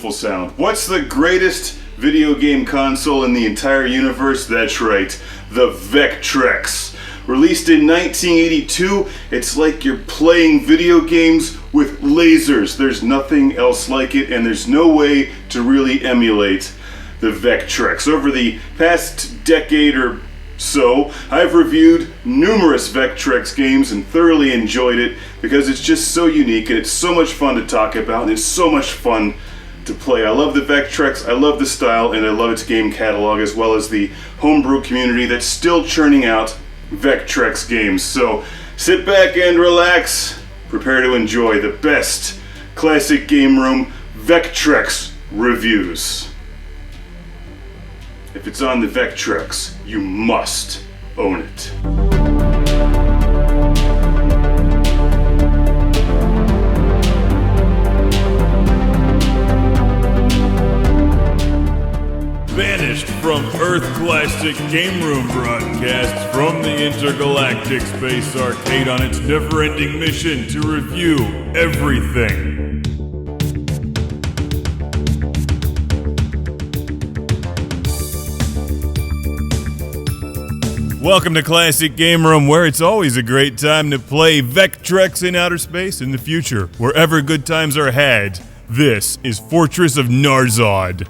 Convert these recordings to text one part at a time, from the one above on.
beautiful sound. What's the greatest video game console in the entire universe? That's right, the Vectrex. Released in 1982, it's like you're playing video games with lasers. There's nothing else like it, and there's no way to really emulate the Vectrex. Over the past decade or so, I've reviewed numerous Vectrex games and thoroughly enjoyed it because it's just so unique and it's so much fun to talk about and it's so much fun to play. I love the Vectrex, I love the style, and I love its game catalog as well as the homebrew community that's still churning out Vectrex games. So sit back and relax, prepare to enjoy the best classic game room Vectrex reviews. If it's on the Vectrex, you must own it. Banished from Earth Classic Game Room broadcasts from the intergalactic space arcade on its never-ending mission to review everything. Welcome to Classic Game Room, where it's always a great time to play Vectrex in outer space in the future. Wherever good times are had, this is Fortress of Narzod.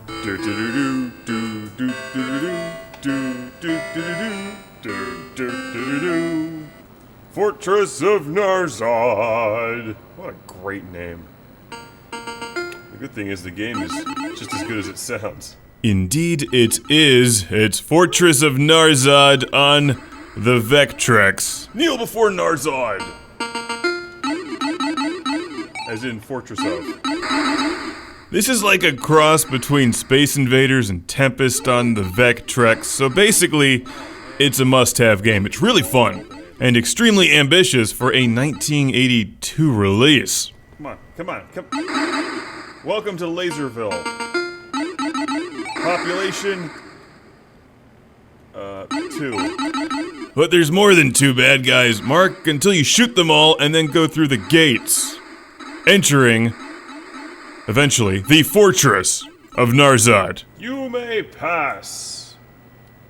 Fortress of Narzod. What a great name. The good thing is the game is just as good as it sounds. Indeed it is. It's Fortress of Narzod on the Vectrex. Kneel before Narzod! As in Fortress of. This is like a cross between Space Invaders and Tempest on the Vectrex, so basically, it's a must-have game. It's really fun, and extremely ambitious for a 1982 release. Come on. Welcome to Laserville. Population, 2. But there's more than 2 bad guys, Mark, until you shoot them all and then go through the gates. Entering, eventually, the Fortress of Narzod. You may pass.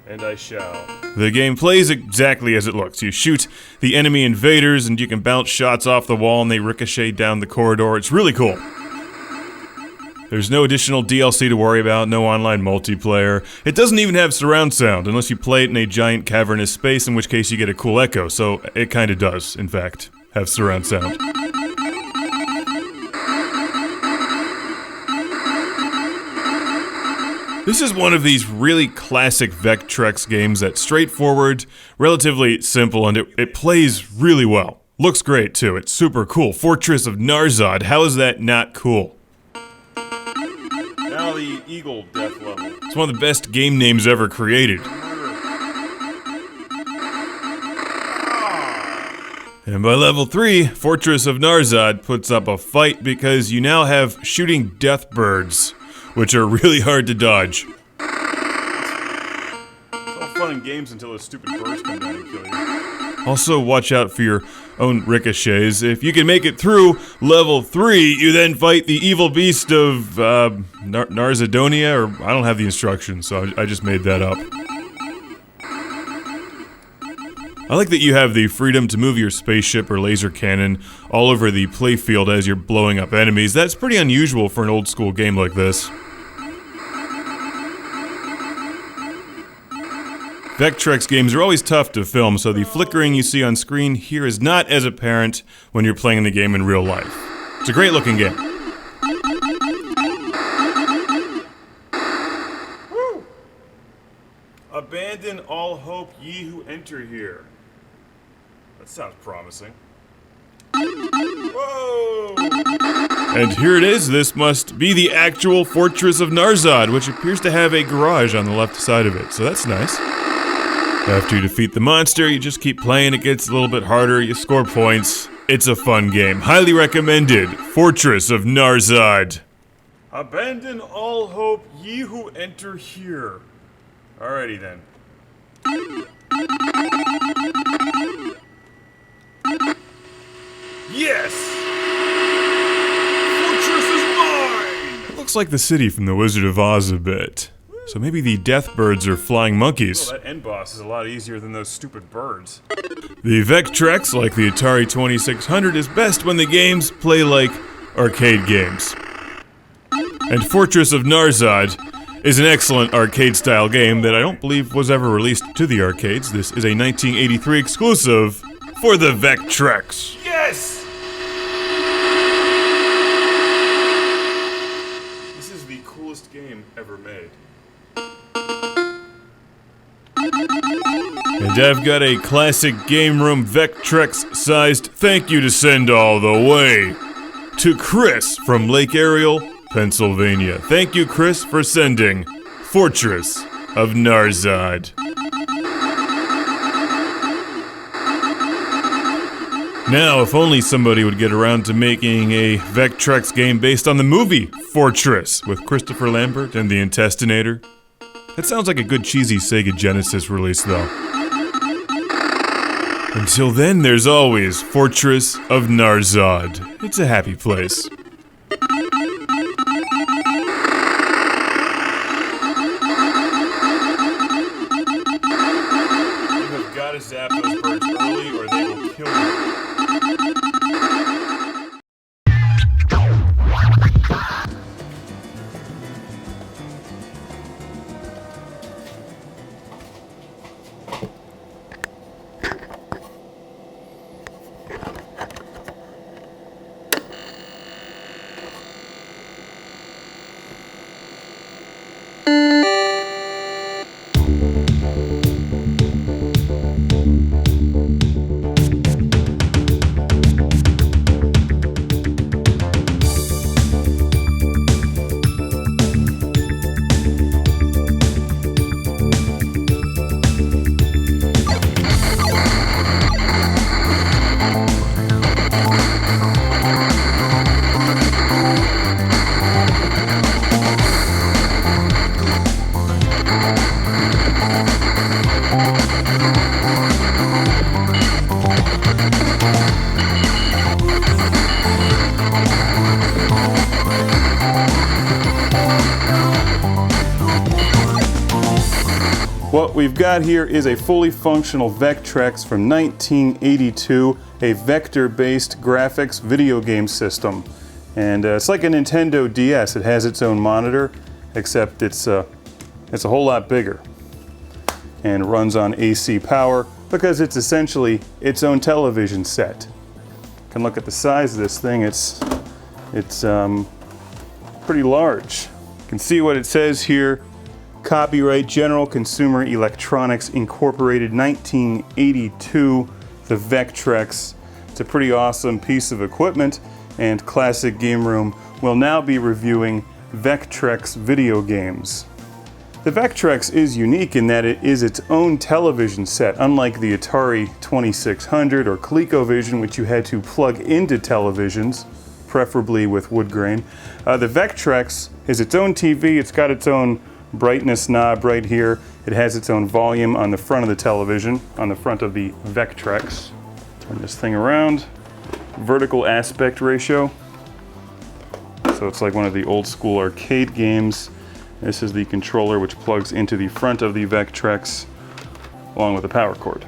And I shall. The game plays exactly as it looks. You shoot the enemy invaders and you can bounce shots off the wall and they ricochet down the corridor. It's really cool. There's no additional DLC to worry about, no online multiplayer. It doesn't even have surround sound, unless you play it in a giant cavernous space, in which case you get a cool echo, so it kinda does, in fact, have surround sound. This is one of these really classic Vectrex games that's straightforward, relatively simple, and it plays really well. Looks great, too. It's super cool. Fortress of Narzod, how is that not cool? Now the Eagle death level. It's one of the best game names ever created. And by level 3, Fortress of Narzod puts up a fight because you now have shooting death birds, which are really hard to dodge. It's all fun and games until those stupid birds come down and kill you. Also, watch out for your own ricochets. If you can make it through level 3, you then fight the evil beast of, Narzodonia, or I don't have the instructions, so I just made that up. I like that you have the freedom to move your spaceship or laser cannon all over the playfield as you're blowing up enemies. That's pretty unusual for an old school game like this. Vectrex games are always tough to film, so the flickering you see on screen here is not as apparent when you're playing the game in real life. It's a great looking game. Woo! Abandon all hope, ye who enter here. That sounds promising. Whoa! And here it is. This must be the actual Fortress of Narzod, which appears to have a garage on the left side of it, so that's nice. After you defeat the monster, you just keep playing, it gets a little bit harder, you score points. It's a fun game. Highly recommended. Fortress of Narzod. Abandon all hope, ye who enter here. Alrighty then. Yes! Fortress is mine! looks like the city from The Wizard of Oz a bit. So maybe the death birds are flying monkeys. Well, that end boss is a lot easier than those stupid birds. The Vectrex, like the Atari 2600, is best when the games play like arcade games. And Fortress of Narzod is an excellent arcade-style game that I don't believe was ever released to the arcades. This is a 1983 exclusive for the Vectrex. Yes! This is the coolest game ever made. And I've got a classic game room Vectrex-sized thank you to send all the way to Chris from Lake Ariel, Pennsylvania. Thank you, Chris, for sending Fortress of Narzod. Now, if only somebody would get around to making a Vectrex game based on the movie Fortress with Christopher Lambert and the Intestinator. That sounds like a good cheesy Sega Genesis release, though. Until then, there's always Fortress of Narzod. It's a happy place. You have got to zap those birds early or they will kill you. What we've got here is a fully functional Vectrex from 1982, a vector-based graphics video game system. And it's like a Nintendo DS. It has its own monitor, except it's a whole lot bigger. And runs on AC power because it's essentially its own television set. You can look at the size of this thing. It's pretty large. You can see what it says here. Copyright General Consumer Electronics Incorporated, 1982, the Vectrex. It's a pretty awesome piece of equipment, and Classic Game Room will now be reviewing Vectrex video games. The Vectrex is unique in that it is its own television set, unlike the Atari 2600 or ColecoVision, which you had to plug into televisions, preferably with wood grain. The Vectrex is its own TV. It's got its own brightness knob right here. It has its own volume on the front of the television, on the front of the Vectrex. Turn this thing around. Vertical aspect ratio. So it's like one of the old school arcade games. This is the controller which plugs into the front of the Vectrex along with a power cord.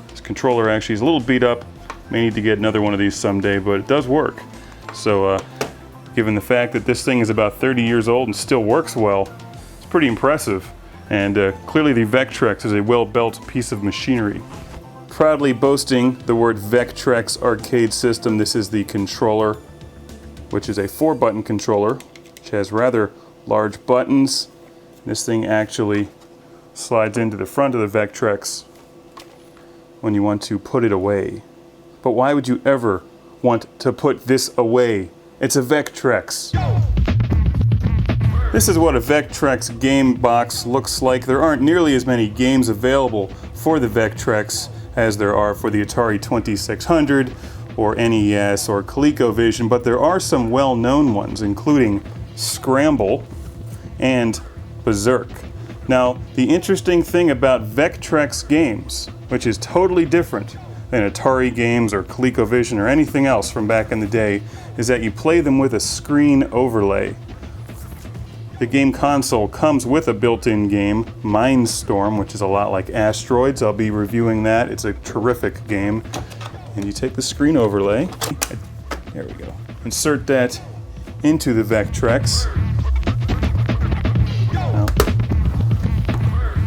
This controller actually is a little beat up. May need to get another one of these someday, but it does work. So given the fact that this thing is about 30 years old and still works well, it's pretty impressive. And clearly the Vectrex is a well-built piece of machinery. Proudly boasting the word Vectrex arcade system, this is the controller, which is a 4-button controller, which has rather large buttons. This thing actually slides into the front of the Vectrex when you want to put it away. But why would you ever want to put this away? It's a Vectrex. This is what a Vectrex game box looks like. There aren't nearly as many games available for the Vectrex as there are for the Atari 2600 or NES or ColecoVision, but there are some well-known ones, including Scramble and Berzerk. Now, the interesting thing about Vectrex games, which is totally different than Atari games or ColecoVision or anything else from back in the day, is that you play them with a screen overlay. The game console comes with a built-in game, Mindstorm, which is a lot like Asteroids. I'll be reviewing that. It's a terrific game. And you take the screen overlay. There we go. Insert that into the Vectrex.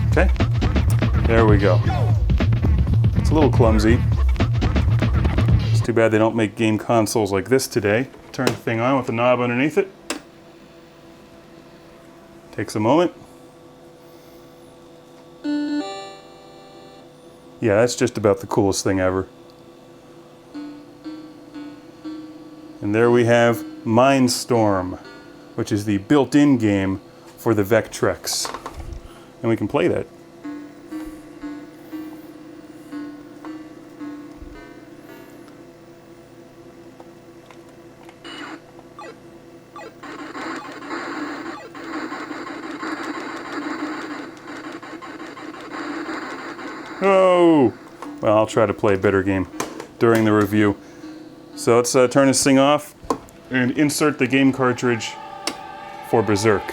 Okay. There we go. It's a little clumsy. It's too bad they don't make game consoles like this today. Turn the thing on with the knob underneath it. Takes a moment. Yeah, that's just about the coolest thing ever. And there we have Mindstorm, which is the built-in game for the Vectrex. And we can play that. Oh! Well, I'll try to play a better game during the review. So let's turn this thing off and insert the game cartridge for Berzerk.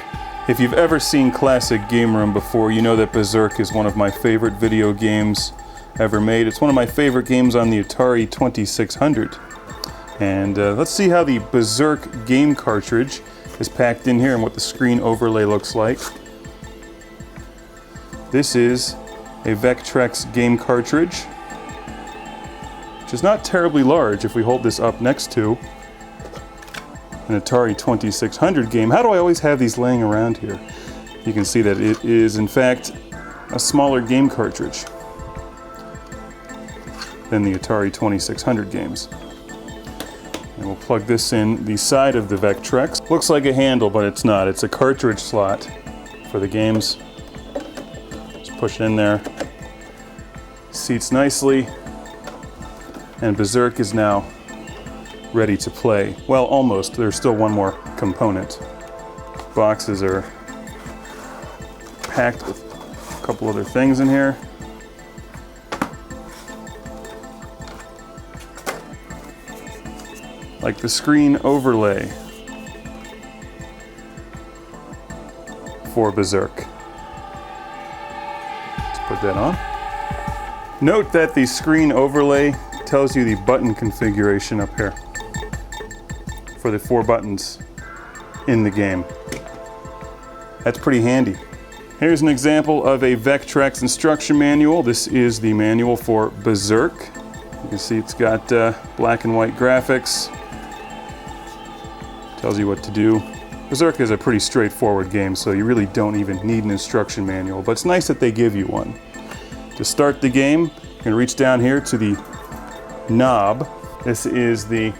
If you've ever seen Classic Game Room before, you know that Berzerk is one of my favorite video games ever made. It's one of my favorite games on the Atari 2600. And let's see how the Berzerk game cartridge is packed in here and what the screen overlay looks like. This is a Vectrex game cartridge, which is not terribly large if we hold this up next to an Atari 2600 game. How do I always have these laying around here? You can see that it is in fact a smaller game cartridge than the Atari 2600 games. And we'll plug this in the side of the Vectrex. Looks like a handle, but it's not. It's a cartridge slot for the games. Push it in there, seats nicely, and Berzerk is now ready to play. Well, almost. There's still one more component. Boxes are packed with a couple other things in here. Like the screen overlay for Berzerk. Put that on. Note that the screen overlay tells you the button configuration up here for the 4 buttons in the game. That's pretty handy. Here's an example of a Vectrex instruction manual. This is the manual for Berzerk. You can see it's got black and white graphics. Tells you what to do. Berzerk is a pretty straightforward game, so you really don't even need an instruction manual, but it's nice that they give you one. To start the game, you can reach down here to the knob. This is the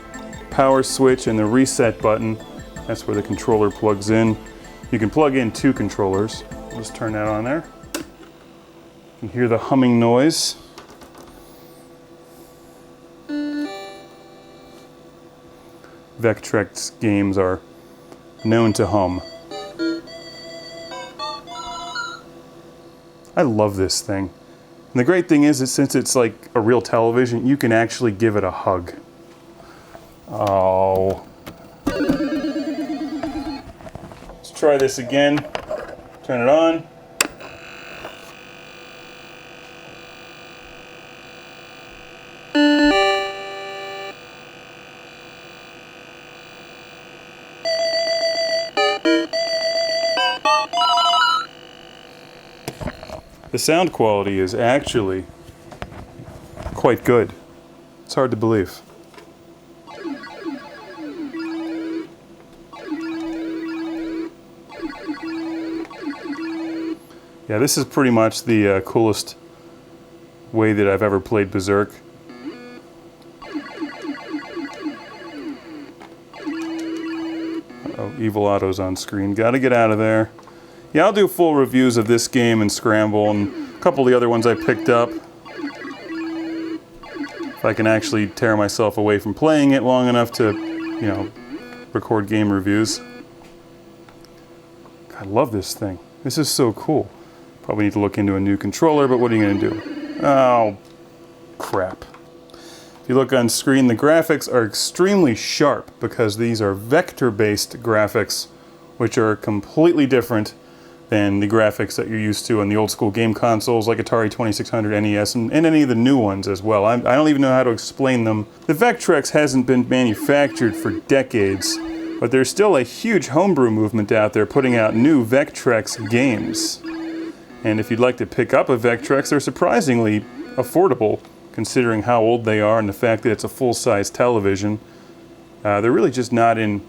power switch and the reset button. That's where the controller plugs in. You can plug in 2 controllers. Just turn that on there. You can hear the humming noise. Vectrex games are known to hum. I love this thing. And the great thing is that since it's like a real television, you can actually give it a hug. Oh. Let's try this again. Turn it on. The sound quality is actually quite good. It's hard to believe. Yeah, this is pretty much the coolest way that I've ever played Berzerk. Uh-oh, Evil Otto's on screen. Gotta get out of there. Yeah, I'll do full reviews of this game and Scramble and a couple of the other ones I picked up. If I can actually tear myself away from playing it long enough to, you know, record game reviews. I love this thing. This is so cool. Probably need to look into a new controller, but what are you going to do? Oh, crap. If you look on screen, the graphics are extremely sharp because these are vector-based graphics which are completely different than the graphics that you're used to on the old school game consoles like Atari 2600, NES, and any of the new ones as well. I don't even know how to explain them. The Vectrex hasn't been manufactured for decades, but there's still a huge homebrew movement out there putting out new Vectrex games. And if you'd like to pick up a Vectrex, they're surprisingly affordable considering how old they are and the fact that it's a full-size television. They're really just not in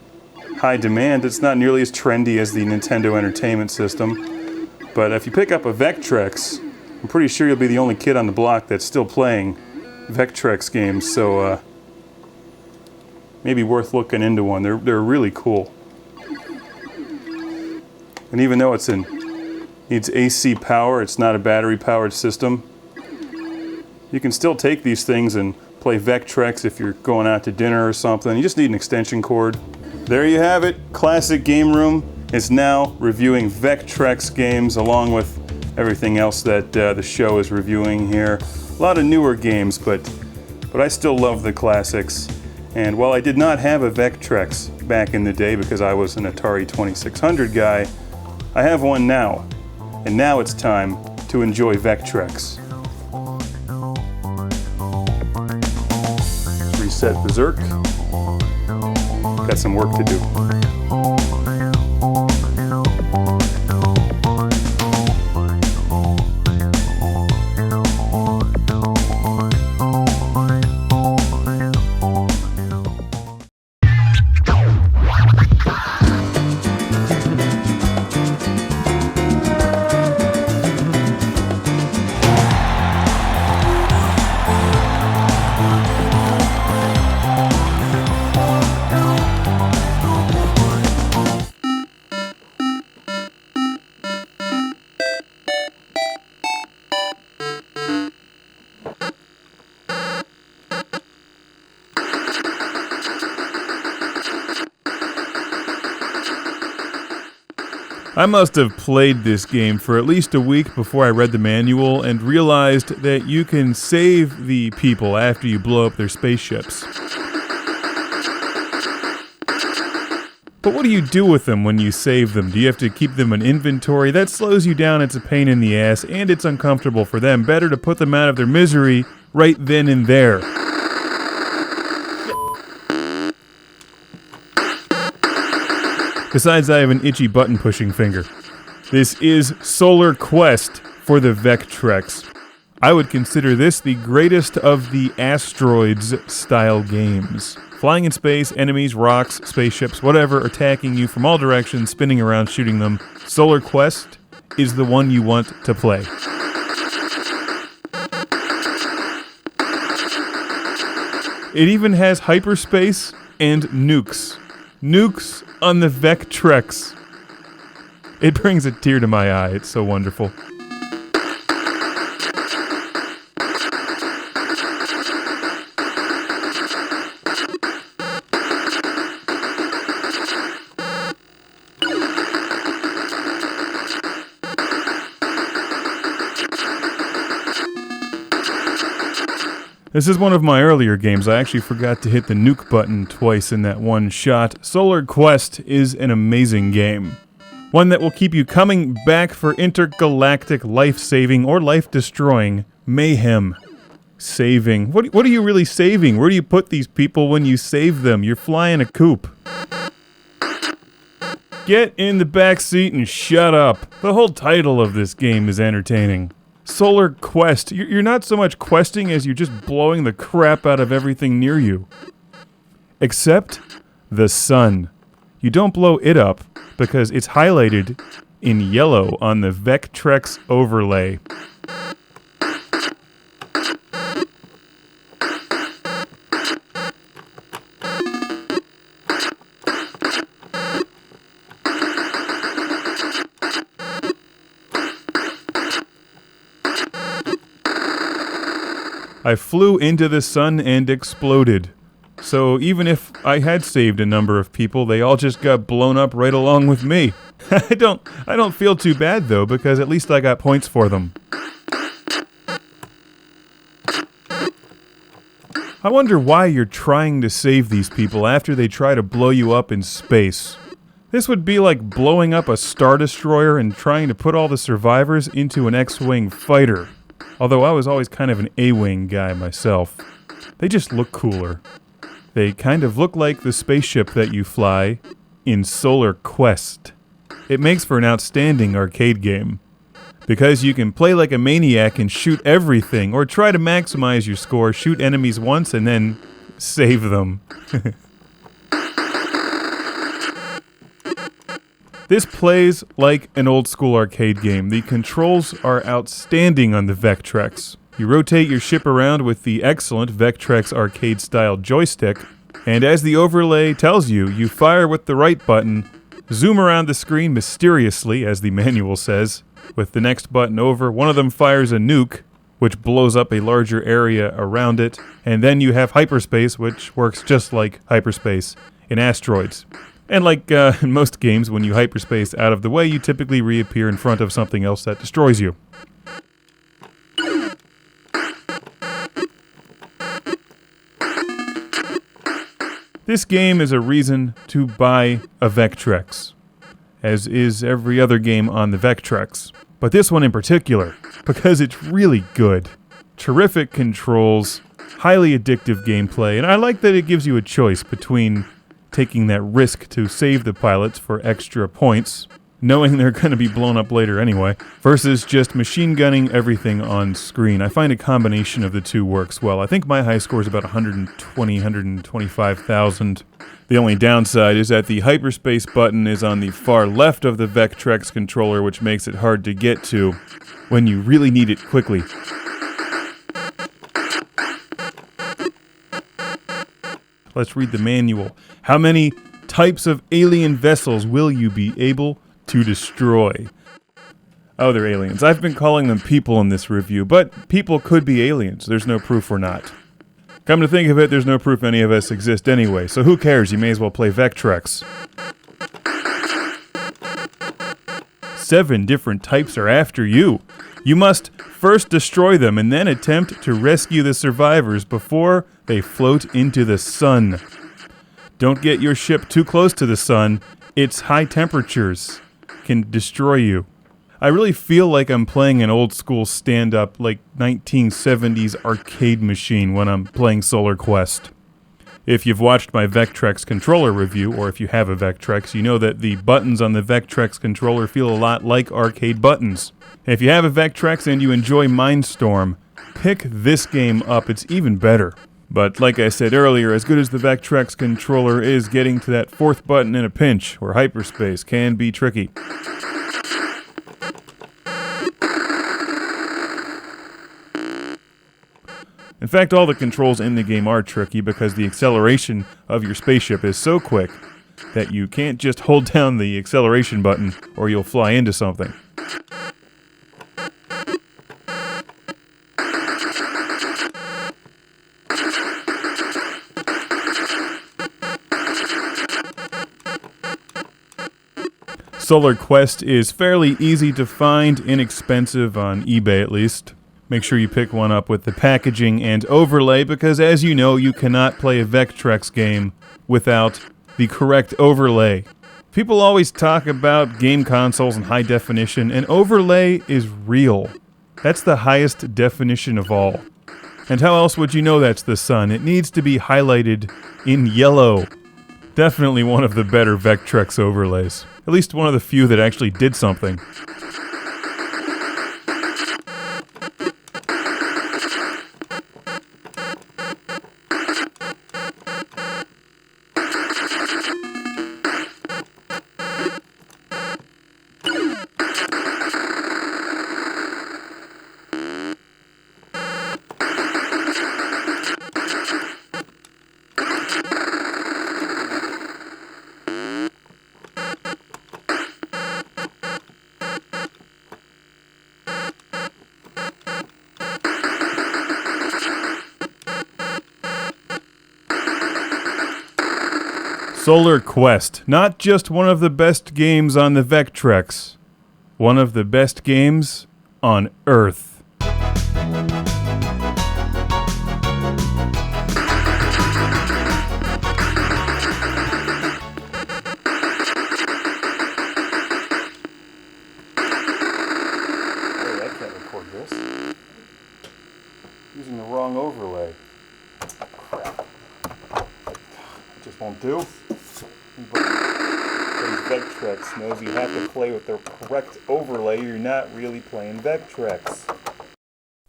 high demand. It's not nearly as trendy as the Nintendo Entertainment System. But if you pick up a Vectrex, I'm pretty sure you'll be the only kid on the block that's still playing Vectrex games, so maybe worth looking into one. They're really cool. And even though needs AC power, it's not a battery-powered system, you can still take these things and play Vectrex if you're going out to dinner or something. You just need an extension cord. There you have it. Classic Game Room is now reviewing Vectrex games along with everything else that the show is reviewing here. A lot of newer games, but I still love the classics. And while I did not have a Vectrex back in the day because I was an Atari 2600 guy, I have one now. And now it's time to enjoy Vectrex. Reset Berzerk. Got some work to do. I must have played this game for at least a week before I read the manual and realized that you can save the people after you blow up their spaceships. But what do you do with them when you save them? Do you have to keep them in inventory? That slows you down, it's a pain in the ass, and it's uncomfortable for them. Better to put them out of their misery right then and there. Besides, I have an itchy button-pushing finger. This is Solar Quest for the Vectrex. I would consider this the greatest of the Asteroids-style games. Flying in space, enemies, rocks, spaceships, whatever, attacking you from all directions, spinning around, shooting them. Solar Quest is the one you want to play. It even has hyperspace and nukes. Nukes on the Vectrex. It brings a tear to my eye. It's so wonderful. This is one of my earlier games. I actually forgot to hit the nuke button twice in that one shot. Solar Quest is an amazing game. One that will keep you coming back for intergalactic life-saving or life-destroying mayhem. Saving. What are you really saving? Where do you put these people when you save them? You're flying a coop. Get in the back seat and shut up. The whole title of this game is entertaining. Solar Quest. You're not so much questing as you're just blowing the crap out of everything near you. Except the sun. You don't blow it up because it's highlighted in yellow on the Vectrex overlay. I flew into the sun and exploded. So even if I had saved a number of people, they all just got blown up right along with me. I don't feel too bad though, because at least I got points for them. I wonder why you're trying to save these people after they try to blow you up in space. This would be like blowing up a Star Destroyer and trying to put all the survivors into an X-Wing fighter. Although I was always kind of an A-Wing guy myself. They just look cooler. They kind of look like the spaceship that you fly in Solar Quest. It makes for an outstanding arcade game, because you can play like a maniac and shoot everything, or try to maximize your score, shoot enemies once and then save them. This plays like an old school arcade game. The controls are outstanding on the Vectrex. You rotate your ship around with the excellent Vectrex arcade-style joystick, and as the overlay tells you, you fire with the right button, zoom around the screen mysteriously, as the manual says. With the next button over, one of them fires a nuke, which blows up a larger area around it, and then you have hyperspace, which works just like hyperspace in asteroids. And like in most games, when you hyperspace out of the way, you typically reappear in front of something else that destroys you. This game is a reason to buy a Vectrex, as is every other game on the Vectrex. But this one in particular, because it's really good. Terrific controls, highly addictive gameplay, and I like that it gives you a choice between taking that risk to save the pilots for extra points, knowing they're going to be blown up later anyway, versus just machine gunning everything on screen. I find a combination of the two works well. I think my high score is about 125,000. The only downside is that the hyperspace button is on the far left of the Vectrex controller, which makes it hard to get to when you really need it quickly. Let's read the manual. How many types of alien vessels will you be able to destroy? Oh, they're aliens. I've been calling them people in this review, but people could be aliens. There's no proof we're not. Come to think of it, there's no proof any of us exist anyway, so who cares? You may as well play Vectrex. 7 different types are after you. You must first destroy them and then attempt to rescue the survivors before they float into the sun. Don't get your ship too close to the sun. Its high temperatures can destroy you. I really feel like I'm playing an old school stand-up, like 1970s arcade machine when I'm playing Solar Quest. If you've watched my Vectrex controller review, or if you have a Vectrex, you know that the buttons on the Vectrex controller feel a lot like arcade buttons. If you have a Vectrex and you enjoy Mindstorm, pick this game up, it's even better. But like I said earlier, as good as the Vectrex controller is, getting to that 4th button in a pinch, or hyperspace, can be tricky. In fact, all the controls in the game are tricky because the acceleration of your spaceship is so quick that you can't just hold down the acceleration button or you'll fly into something. Solar Quest is fairly easy to find, inexpensive on eBay at least. Make sure you pick one up with the packaging and overlay because, as you know, you cannot play a Vectrex game without the correct overlay. People always talk about game consoles and high definition, and overlay is real. That's the highest definition of all. And how else would you know that's the sun? It needs to be highlighted in yellow. Definitely one of the better Vectrex overlays. At least one of the few that actually did something. Solar Quest, not just one of the best games on the Vectrex, one of the best games on Earth. Using the wrong overlay. Crap. It just won't do. Vectrex knows you have to play with the correct overlay. You're not really playing Vectrex.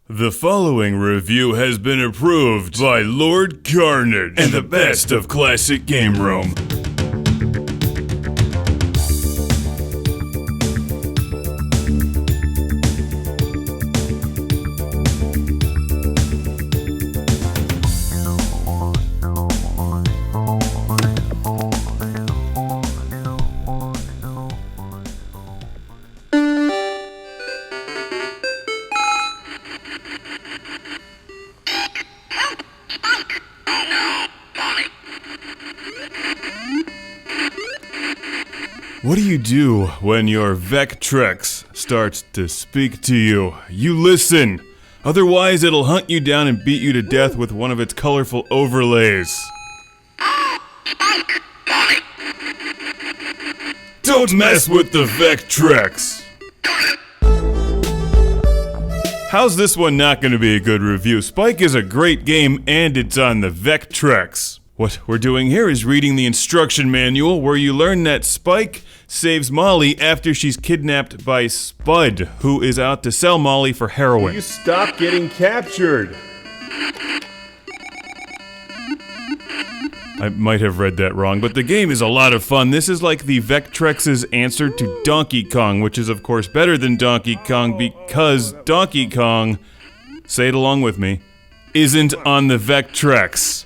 The following review has been approved by Lord Carnage and the best of classic game room. What do you do when your Vectrex starts to speak to you? You listen. Otherwise, it'll hunt you down and beat you to death with one of its colorful overlays. Don't mess with the Vectrex! How's this one not going to be a good review? Spike is a great game and it's on the Vectrex. What we're doing here is reading the instruction manual where you learn that Spike saves Molly after she's kidnapped by Spud, who is out to sell Molly for heroin. You stop getting captured! I might have read that wrong, but the game is a lot of fun. This is like the Vectrex's answer to Donkey Kong, which is of course better than Donkey Kong because Donkey Kong, say it along with me, isn't on the Vectrex.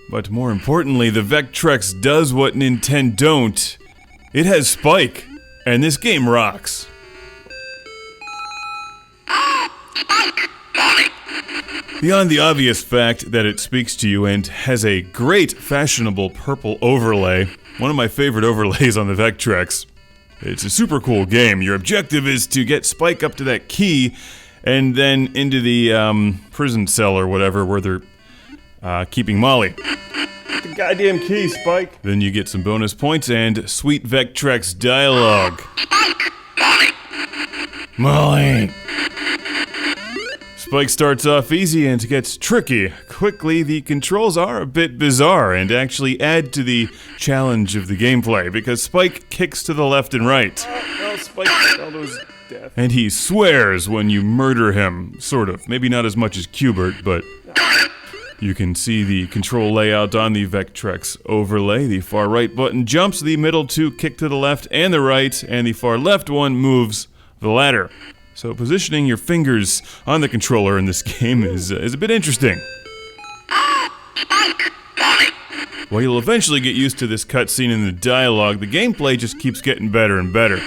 But more importantly, the Vectrex does what Nintendo don't. It has Spike, and this game rocks. Beyond the obvious fact that it speaks to you and has a great fashionable purple overlay, one of my favorite overlays on the Vectrex, it's a super cool game. Your objective is to get Spike up to that key and then into the prison cell or whatever where they're keeping Molly. The goddamn key, Spike! Then you get some bonus points and sweet Vectrex dialogue. Molly! Spike starts off easy and gets tricky. Quickly, the controls are a bit bizarre and actually add to the challenge of the gameplay because Spike kicks to the left and right. No, Spike, all those death. And he swears when you murder him, sort of. Maybe not as much as Qbert, but you can see the control layout on the Vectrex overlay. The far right button jumps, the middle two kick to the left and the right, and the far left one moves the ladder. So positioning your fingers on the controller in this game is a bit interesting. While you'll eventually get used to this cutscene and the dialogue, the gameplay just keeps getting better and better.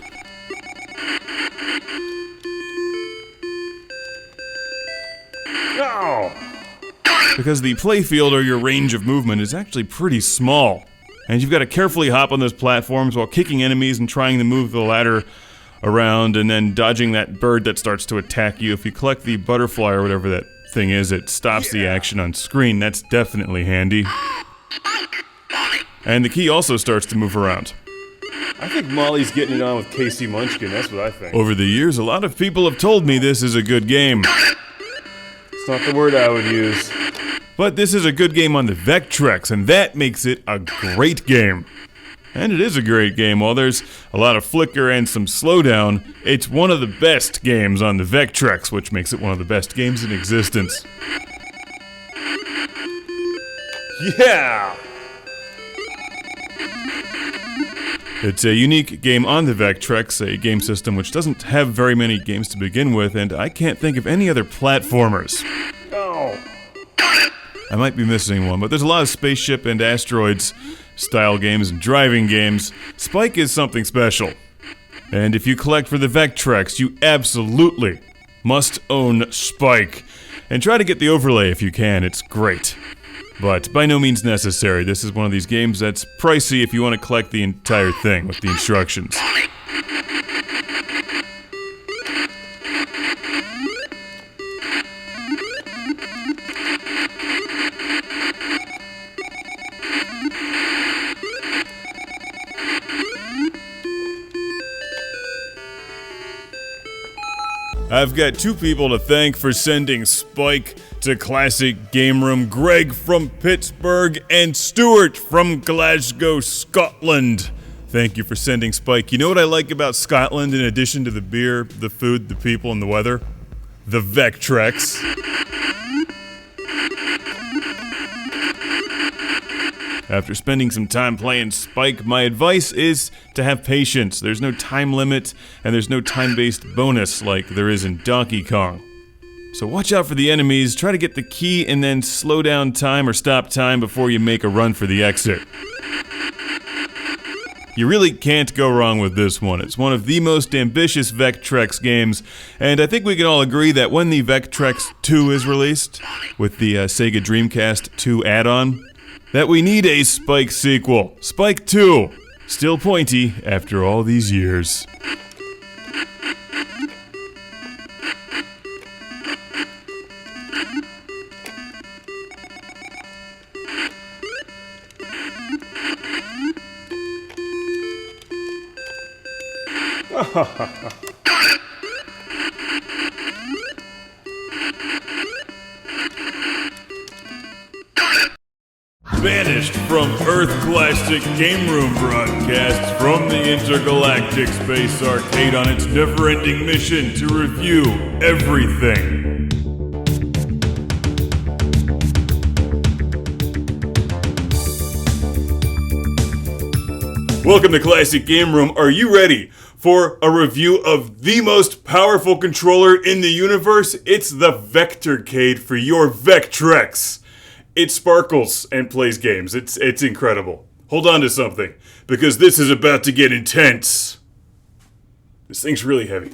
Oh! Because the playfield or your range of movement is actually pretty small. And you've got to carefully hop on those platforms while kicking enemies and trying to move the ladder around and then dodging that bird that starts to attack you. If you collect the butterfly or whatever that thing is, it stops the action on screen. That's definitely handy. And the key also starts to move around. I think Molly's getting it on with Casey Munchkin, that's what I think. Over the years, a lot of people have told me this is a good game. It's not the word I would use. But this is a good game on the Vectrex, and that makes it a great game. And it is a great game. While there's a lot of flicker and some slowdown, it's one of the best games on the Vectrex, which makes it one of the best games in existence. Yeah! It's a unique game on the Vectrex, a game system which doesn't have very many games to begin with, and I can't think of any other platformers. Oh! I might be missing one, but there's a lot of spaceship and asteroids style games and driving games. Spike is something special. And if you collect for the Vectrex, you absolutely must own Spike. And try to get the overlay if you can, it's great. But by no means necessary. This is one of these games that's pricey if you want to collect the entire thing with the instructions. I've got two people to thank for sending Spike to Classic Game Room: Greg from Pittsburgh and Stuart from Glasgow, Scotland. Thank you for sending Spike. You know what I like about Scotland in addition to the beer, the food, the people, and the weather? The Vectrex. After spending some time playing Spike, my advice is to have patience. There's no time limit, and there's no time-based bonus like there is in Donkey Kong. So watch out for the enemies, try to get the key, and then slow down time or stop time before you make a run for the exit. You really can't go wrong with this one. It's one of the most ambitious Vectrex games, and I think we can all agree that when the Vectrex 2 is released, with the Sega Dreamcast 2 add-on, that we need a Spike sequel. Spike 2! Still pointy after all these years. Banished from Earth Classic Game Room broadcasts from the intergalactic space arcade on its never-ending mission to review everything. Welcome to Classic Game Room. Are you ready for a review of the most powerful controller in the universe? It's the Vectorcade for your Vectrex. It sparkles and plays games. It's incredible. Hold on to something, because this is about to get intense. This thing's really heavy.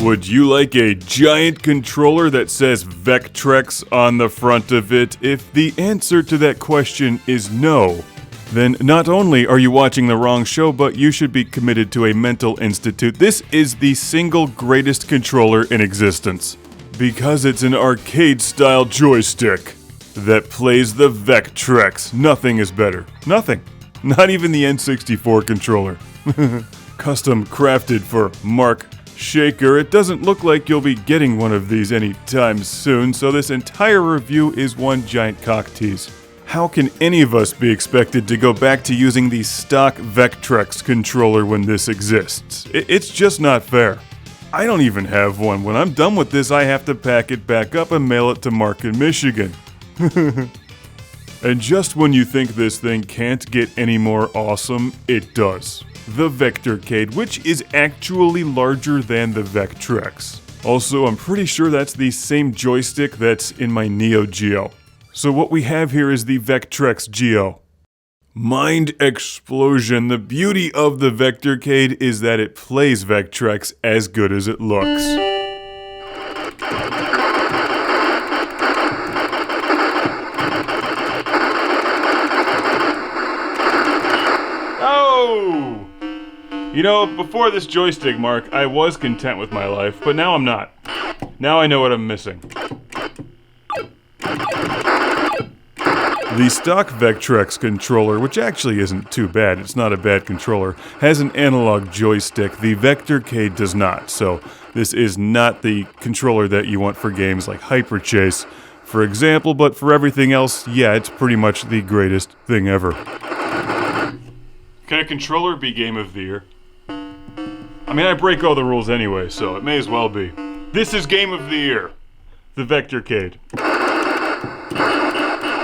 Would you like a giant controller that says Vectrex on the front of it? If the answer to that question is no, then not only are you watching the wrong show, but you should be committed to a mental institute. This is the single greatest controller in existence, because it's an arcade-style joystick that plays the Vectrex. Nothing is better. Nothing. Not even the N64 controller. Custom crafted for Mark Shaker. It doesn't look like you'll be getting one of these anytime soon, so this entire review is one giant cock tease. How can any of us be expected to go back to using the stock Vectrex controller when this exists? It's just not fair. I don't even have one. When I'm done with this, I have to pack it back up and mail it to Mark in Michigan. And just when you think this thing can't get any more awesome, it does. The Vectorcade, which is actually larger than the Vectrex. Also, I'm pretty sure that's the same joystick that's in my Neo Geo. So what we have here is the Vectrex Geo. Mind explosion. The beauty of the Vectorcade is that it plays Vectrex as good as it looks. Oh! You know, before this joystick, Mark, I was content with my life, but now I'm not. Now I know what I'm missing. The stock Vectrex controller, which actually isn't too bad, it's not a bad controller, has an analog joystick. The Vectorcade does not, so this is not the controller that you want for games like Hyper Chase, for example, but for everything else, yeah, it's pretty much the greatest thing ever. Can a controller be Game of the Year? I mean, I break all the rules anyway, so it may as well be. This is Game of the Year, the Vectorcade.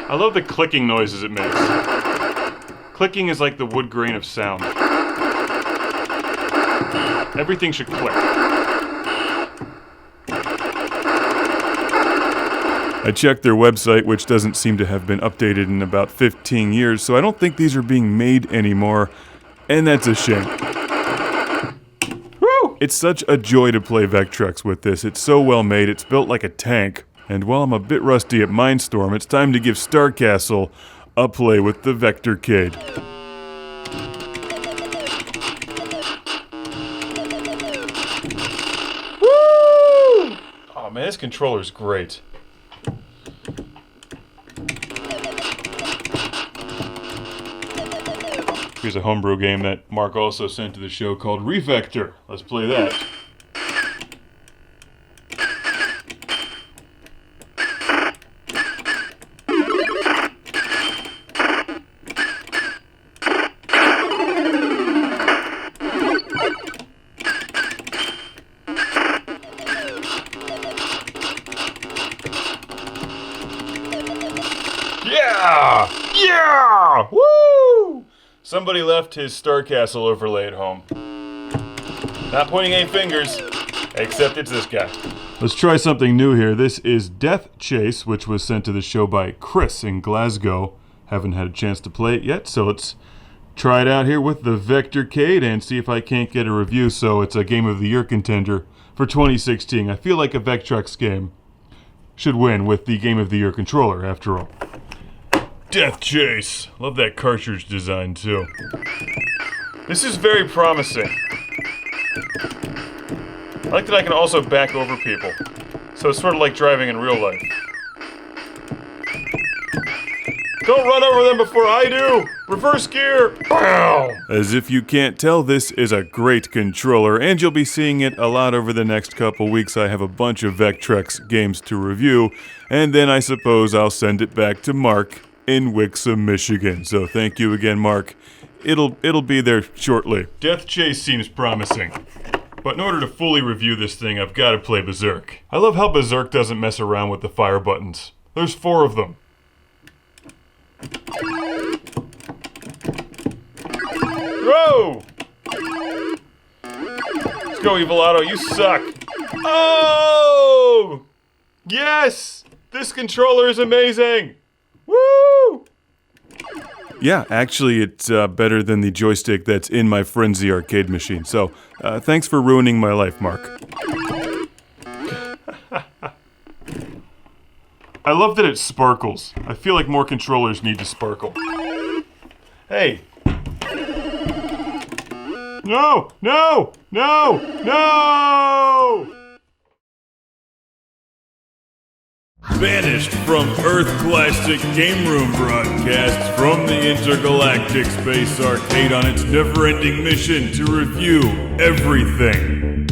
I love the clicking noises it makes. Clicking is like the wood grain of sound. Everything should click. I checked their website, which doesn't seem to have been updated in about 15 years, so I don't think these are being made anymore, and that's a shame. Woo! It's such a joy to play Vectrex with this. It's so well made, it's built like a tank. And while I'm a bit rusty at Mindstorm, it's time to give Star Castle a play with the Vectorcade. Woo! Oh man, this controller's great. Here's a homebrew game that Mark also sent to the show called Revector. Let's play that. Yeah! Yeah! Woo! Somebody left his Star Castle overlay at home. Not pointing any fingers, except it's this guy. Let's try something new here. This is Death Chase, which was sent to the show by Chris in Glasgow. Haven't had a chance to play it yet, so let's try it out here with the Vectorcade and see if I can't get a review. So it's a Game of the Year contender for 2016. I feel like a Vectrex game should win with the Game of the Year controller, after all. Death Chase. Love that cartridge design, too. This is very promising. I like that I can also back over people. So it's sort of like driving in real life. Don't run over them before I do! Reverse gear! Bow! As if you can't tell, this is a great controller, and you'll be seeing it a lot over the next couple weeks. I have a bunch of Vectrex games to review, and then I suppose I'll send it back to Mark in Wixom, Michigan. So thank you again, Mark. It'll be there shortly. Death Chase seems promising. But in order to fully review this thing, I've got to play Berzerk. I love how Berzerk doesn't mess around with the fire buttons. There's 4 of them. Whoa! Let's go, Evil Otto, you suck. Oh! Yes! This controller is amazing! Woo! Yeah, actually, it's better than the joystick that's in my Frenzy arcade machine. So, thanks for ruining my life, Mark. I love that it sparkles. I feel like more controllers need to sparkle. Hey! No! No! No! No! Banished from Earth Classic Game Room broadcasts from the intergalactic space arcade on its never-ending mission to review everything.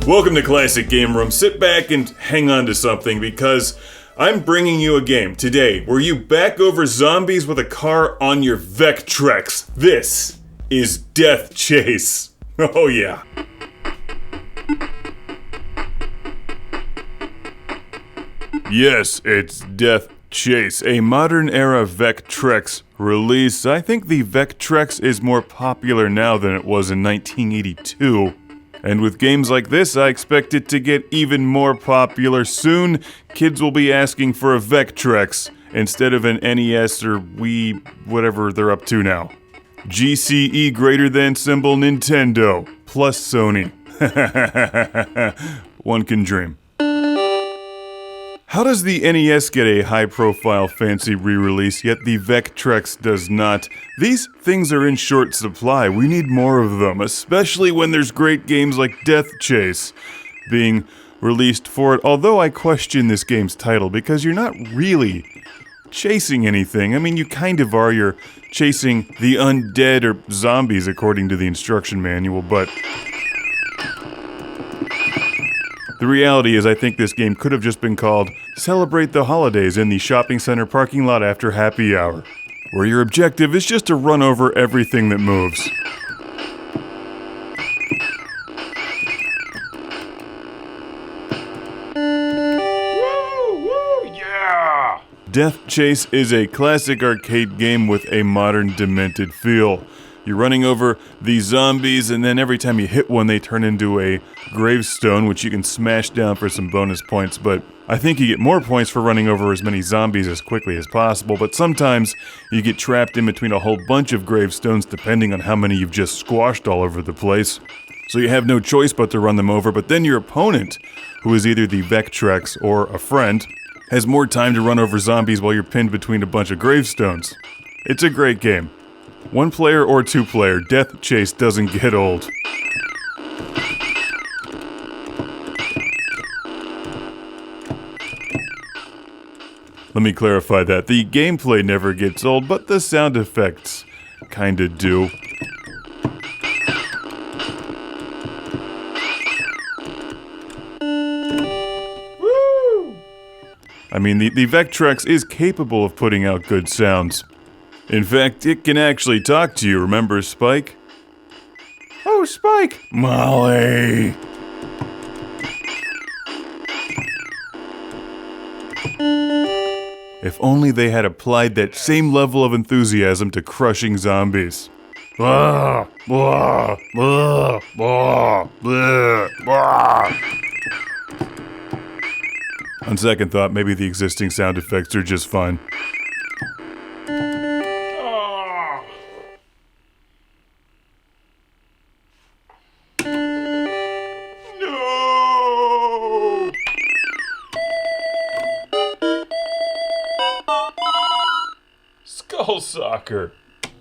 Welcome to Classic Game Room. Sit back and hang on to something because I'm bringing you a game today where you back over zombies with a car on your Vectrex. This is Death Chase. Oh yeah. Yes, it's Death Chase, a modern era Vectrex release. I think the Vectrex is more popular now than it was in 1982. And with games like this, I expect it to get even more popular soon. Kids will be asking for a Vectrex instead of an NES or Wii, whatever they're up to now. GCE greater than symbol Nintendo, plus Sony. One can dream. How does the NES get a high-profile fancy re-release, yet the Vectrex does not? These things are in short supply. We need more of them, especially when there's great games like Death Chase being released for it. Although I question this game's title, because you're not really chasing anything. I mean, you kind of are. You're chasing the undead or zombies, according to the instruction manual, but the reality is I think this game could have just been called Celebrate the Holidays in the shopping center parking lot after happy hour, where your objective is just to run over everything that moves. Woo! Yeah! Death Chase is a classic arcade game with a modern demented feel. You're running over these zombies, and then every time you hit one, they turn into a gravestone, which you can smash down for some bonus points, but I think you get more points for running over as many zombies as quickly as possible, but sometimes you get trapped in between a whole bunch of gravestones depending on how many you've just squashed all over the place. So you have no choice but to run them over, but then your opponent, who is either the Vectrex or a friend, has more time to run over zombies while you're pinned between a bunch of gravestones. It's a great game. 1 player or 2 player, Death Chase doesn't get old. Let me clarify that. The gameplay never gets old, but the sound effects kinda do. I mean, the Vectrex is capable of putting out good sounds. In fact, it can actually talk to you, remember Spike? Oh, Spike! Molly! If only they had applied that same level of enthusiasm to crushing zombies. Blah, blah, blah, blah, blah, blah. On second thought, maybe the existing sound effects are just fine. No! Skull Soccer.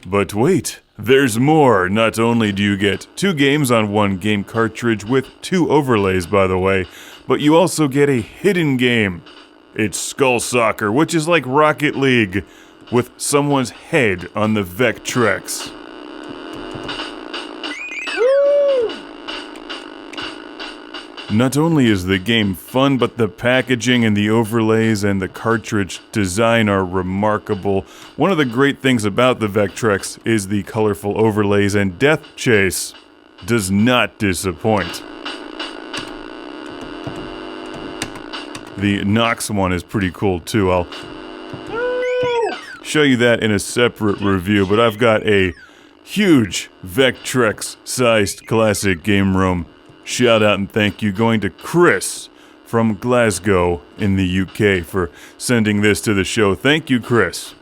But wait, there's more. Not only do you get 2 games on one game cartridge with 2 overlays, by the way, but you also get a hidden game. It's Skull Soccer, which is like Rocket League, with someone's head on the Vectrex. Not only is the game fun, but the packaging and the overlays and the cartridge design are remarkable. One of the great things about the Vectrex is the colorful overlays, and Death Chase does not disappoint. The Nox one is pretty cool too. I'll show you that in a separate review, but I've got a huge Vectrex-sized classic game room. Shout out and thank you going to Chris from Glasgow in the UK for sending this to the show. Thank you, Chris.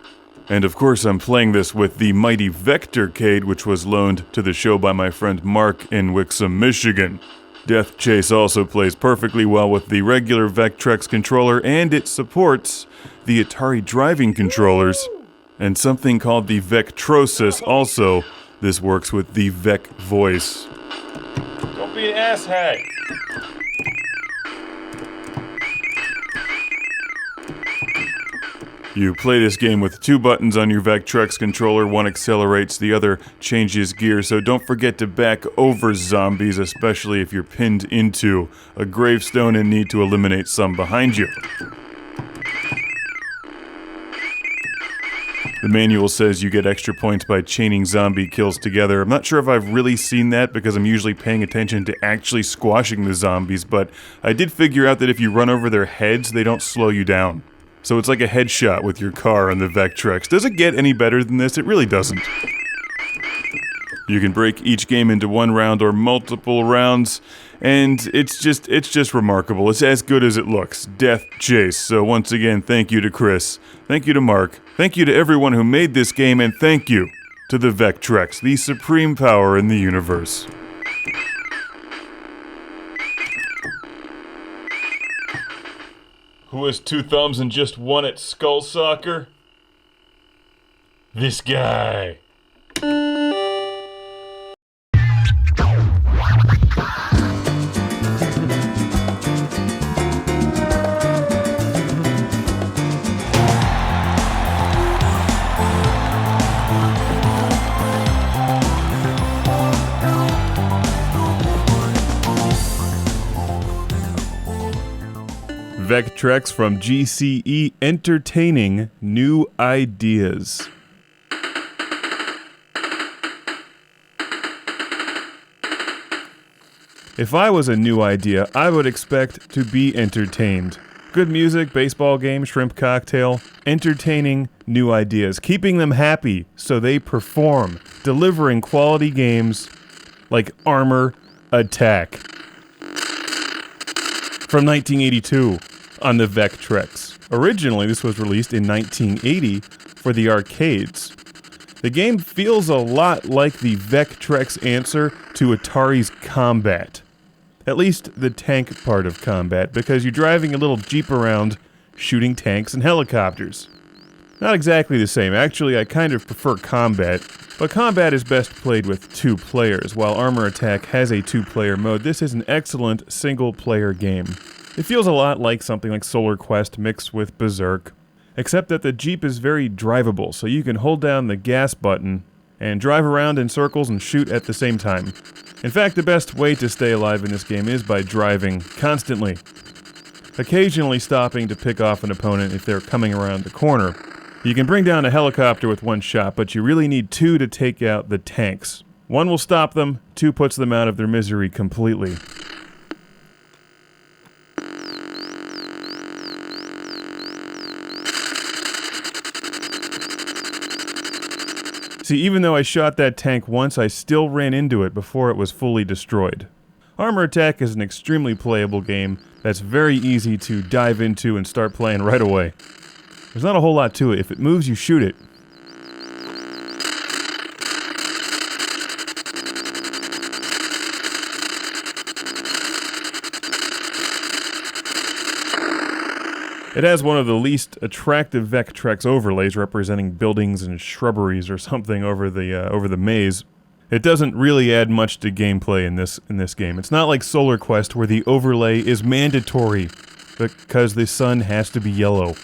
And of course I'm playing this with the mighty Vectorcade, which was loaned to the show by my friend Mark in Wixom, Michigan. Death Chase also plays perfectly well with the regular Vectrex controller, and it supports the Atari driving controllers and something called the Vectrosis also. This works with the Vec voice. Don't be an asshat. You play this game with 2 buttons on your Vectrex controller. One accelerates, the other changes gear, so don't forget to back over zombies, especially if you're pinned into a gravestone and need to eliminate some behind you. The manual says you get extra points by chaining zombie kills together. I'm not sure if I've really seen that because I'm usually paying attention to actually squashing the zombies, but I did figure out that if you run over their heads, they don't slow you down. So it's like a headshot with your car on the Vectrex. Does it get any better than this? It really doesn't. You can break each game into 1 round or multiple rounds, and it's just remarkable. It's as good as it looks. Death Chase. So once again, thank you to Chris. Thank you to Mark. Thank you to everyone who made this game, and thank you to the Vectrex, the supreme power in the universe. Who has 2 thumbs and just 1 at Skull Soccer? This guy. Vectrex from GCE, entertaining new ideas. If I was a new idea, I would expect to be entertained. Good music, baseball game, shrimp cocktail, entertaining new ideas, keeping them happy so they perform, delivering quality games like Armor Attack. From 1982 on the Vectrex. Originally, this was released in 1980 for the arcades. The game feels a lot like the Vectrex answer to Atari's Combat. At least the tank part of Combat, because you're driving a little Jeep around shooting tanks and helicopters. Not exactly the same. Actually, I kind of prefer Combat, but Combat is best played with 2 players, while Armor Attack has a 2-player mode. This is an excellent single-player game. It feels a lot like something like Solar Quest mixed with Berzerk. except that the Jeep is very drivable, so you can hold down the gas button and drive around in circles and shoot at the same time. In fact, the best way to stay alive in this game is by driving constantly, occasionally stopping to pick off an opponent if they're coming around the corner. You can bring down a helicopter with one shot, but you really need two to take out the tanks. One will stop them, two puts them out of their misery completely. See, even though I shot that tank once, I still ran into it before it was fully destroyed. Armor Attack is an extremely playable game that's very easy to dive into and start playing right away. There's not a whole lot to it. If it moves, you shoot it. It has one of the least attractive Vectrex overlays representing buildings and shrubberies or something over the maze. It doesn't really add much to gameplay in this game. It's not like Solar Quest where the overlay is mandatory because the sun has to be yellow.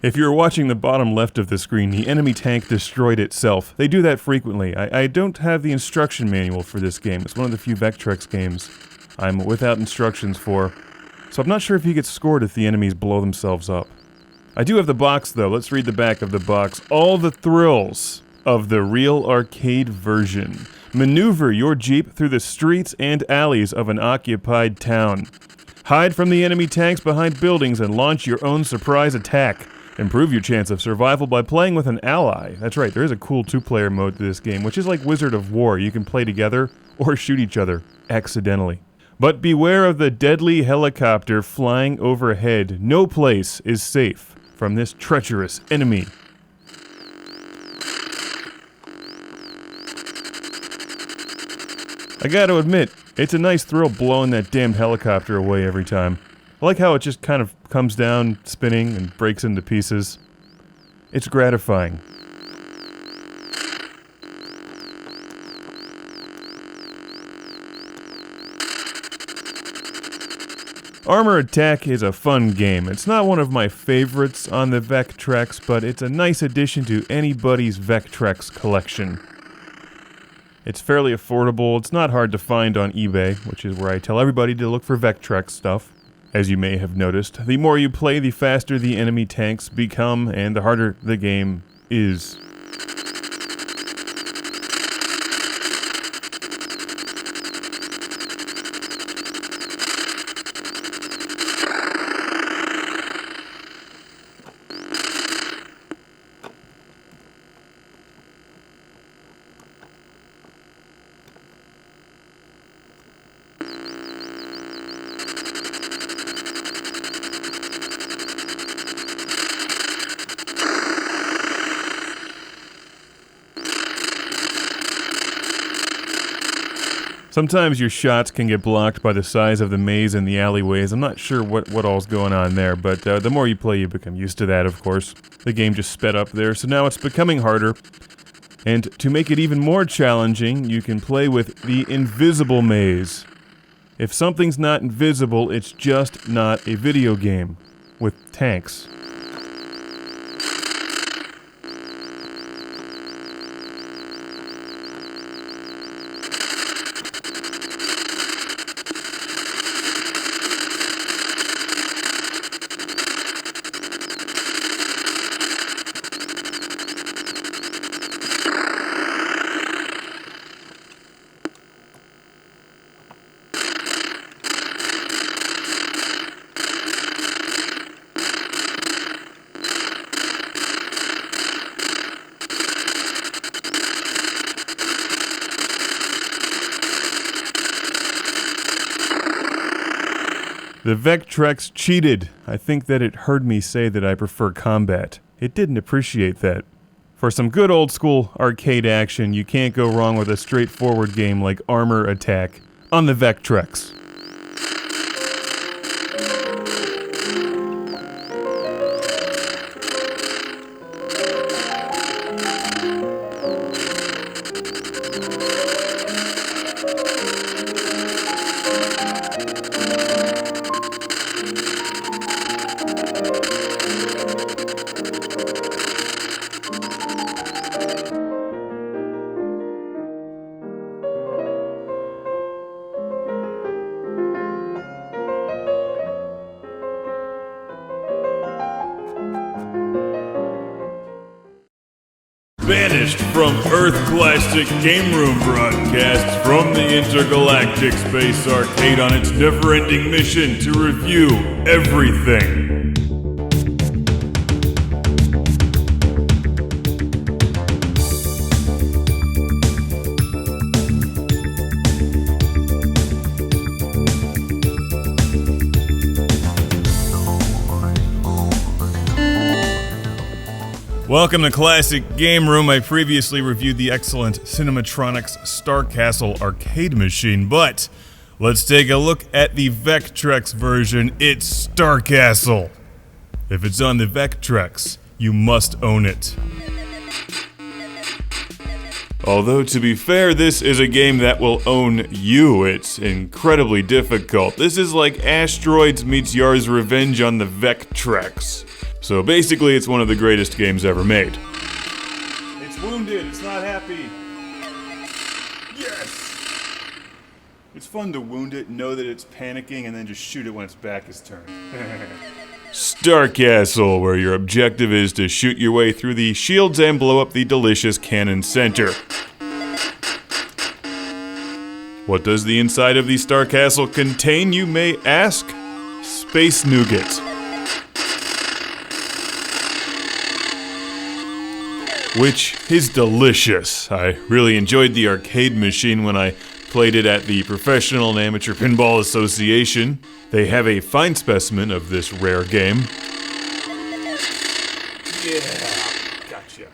If you're watching the bottom left of the screen, the enemy tank destroyed itself. They do that frequently. I don't have the instruction manual for this game. It's one of the few Vectrex games I'm without instructions for, so I'm not sure if you get scored if the enemies blow themselves up. I do have the box though. Let's read the back of the box. All the thrills of the real arcade version. Maneuver your Jeep through the streets and alleys of an occupied town. Hide from the enemy tanks behind buildings and launch your own surprise attack. Improve your chance of survival by playing with an ally. That's right, there is a cool two-player mode to this game, which is like Wizard of War. You can play together or shoot each other accidentally. But beware of the deadly helicopter flying overhead. No place is safe from this treacherous enemy. I gotta admit, it's a nice thrill blowing that damned helicopter away every time. I like how it just kind of comes down, spinning, and breaks into pieces. It's gratifying. Armor Attack is a fun game. It's not one of my favorites on the Vectrex, but it's a nice addition to anybody's Vectrex collection. It's fairly affordable. It's not hard to find on eBay, which is where I tell everybody to look for Vectrex stuff. As you may have noticed, the more you play, the faster the enemy tanks become, and the harder the game is. Sometimes your shots can get blocked by the size of the maze and the alleyways. I'm not sure what all's going on there, but the more you play, you become used to that, of course. The game just sped up there, so now it's becoming harder. And to make it even more challenging, you can play with the invisible maze. If something's not invisible, it's just not a video game with tanks. The Vectrex cheated. I think that it heard me say that I prefer combat. It didn't appreciate that. For some good old school arcade action, you can't go wrong with a straightforward game like Armor Attack on the Vectrex. Banished from Earth Classic Game Room broadcasts from the intergalactic space arcade on its never-ending mission to review everything. Welcome to Classic Game Room. I previously reviewed the excellent Cinematronics Star Castle arcade machine, but let's take a look at the Vectrex version. It's Star Castle. If it's on the Vectrex, you must own it. Although, to be fair, this is a game that will own you. It's incredibly difficult. This is like Asteroids meets Yar's Revenge on the Vectrex. So basically, it's one of the greatest games ever made. It's wounded, it's not happy. Yes! It's fun to wound it, know that it's panicking, and then just shoot it when its back is turned. Star Castle, where your objective is to shoot your way through the shields and blow up the delicious cannon center. What does the inside of the Star Castle contain, you may ask? Space Nougat. Which is delicious. I really enjoyed the arcade machine when I played it at the Professional and Amateur Pinball Association. They have a fine specimen of this rare game. Yeah, gotcha.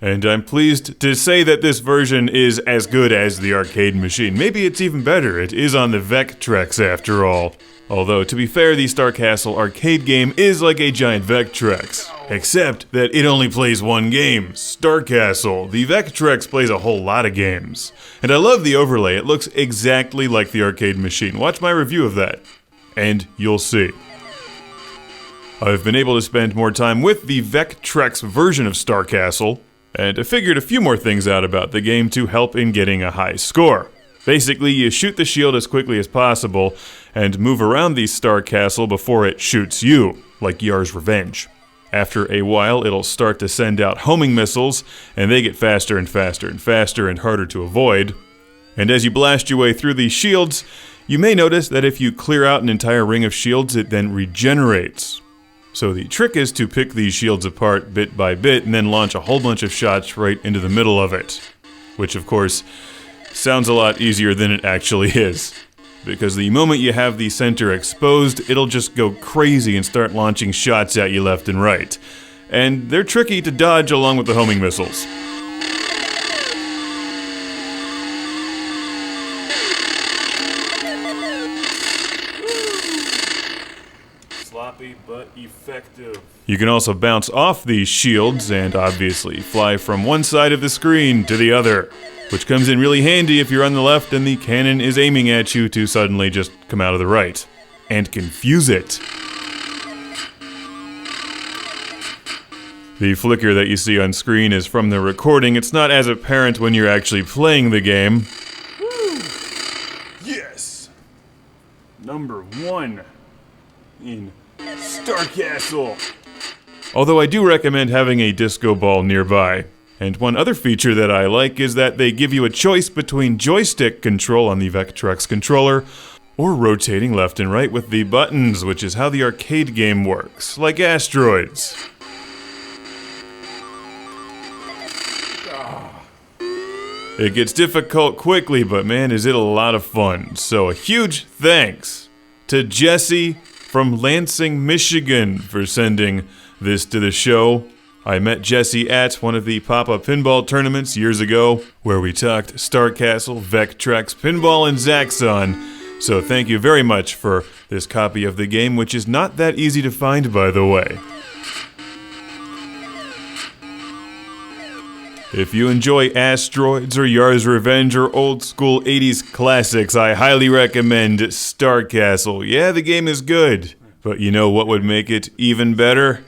And I'm pleased to say that this version is as good as the arcade machine. Maybe it's even better. It is on the Vectrex after all. Although, to be fair, the Star Castle arcade game is like a giant Vectrex. Except that it only plays one game, Star Castle. The Vectrex plays a whole lot of games. And I love the overlay, it looks exactly like the arcade machine. Watch my review of that, and you'll see. I've been able to spend more time with the Vectrex version of Star Castle, and I figured a few more things out about the game to help in getting a high score. Basically, you shoot the shield as quickly as possible, and move around the Star Castle before it shoots you, like Yar's Revenge. After a while, it'll start to send out homing missiles, and they get faster and faster and faster and harder to avoid. And as you blast your way through these shields, you may notice that if you clear out an entire ring of shields, it then regenerates. So the trick is to pick these shields apart bit by bit and then launch a whole bunch of shots right into the middle of it. Which, of course, sounds a lot easier than it actually is. Because the moment you have the center exposed, it'll just go crazy and start launching shots at you left and right. And they're tricky to dodge along with the homing missiles. Sloppy but effective. You can also bounce off these shields and obviously fly from one side of the screen to the other. Which comes in really handy if you're on the left and the cannon is aiming at you to suddenly just come out of the right. And confuse it. The flicker that you see on screen is from the recording. It's not as apparent when you're actually playing the game. Woo! Yes! Number 1 in Star Castle. Although I do recommend having a disco ball nearby. And one other feature that I like is that they give you a choice between joystick control on the Vectrex controller or rotating left and right with the buttons, which is how the arcade game works, like Asteroids. It gets difficult quickly, but man, is it a lot of fun. So a huge thanks to Jesse from Lansing, Michigan for sending this to the show. I met Jesse at one of the pop-up pinball tournaments years ago, where we talked Star Castle, Vectrex, pinball, and Zaxxon. So thank you very much for this copy of the game, which is not that easy to find, by the way. If you enjoy Asteroids or Yar's Revenge or old school 80s classics, I highly recommend Star Castle. Yeah, the game is good, but you know what would make it even better?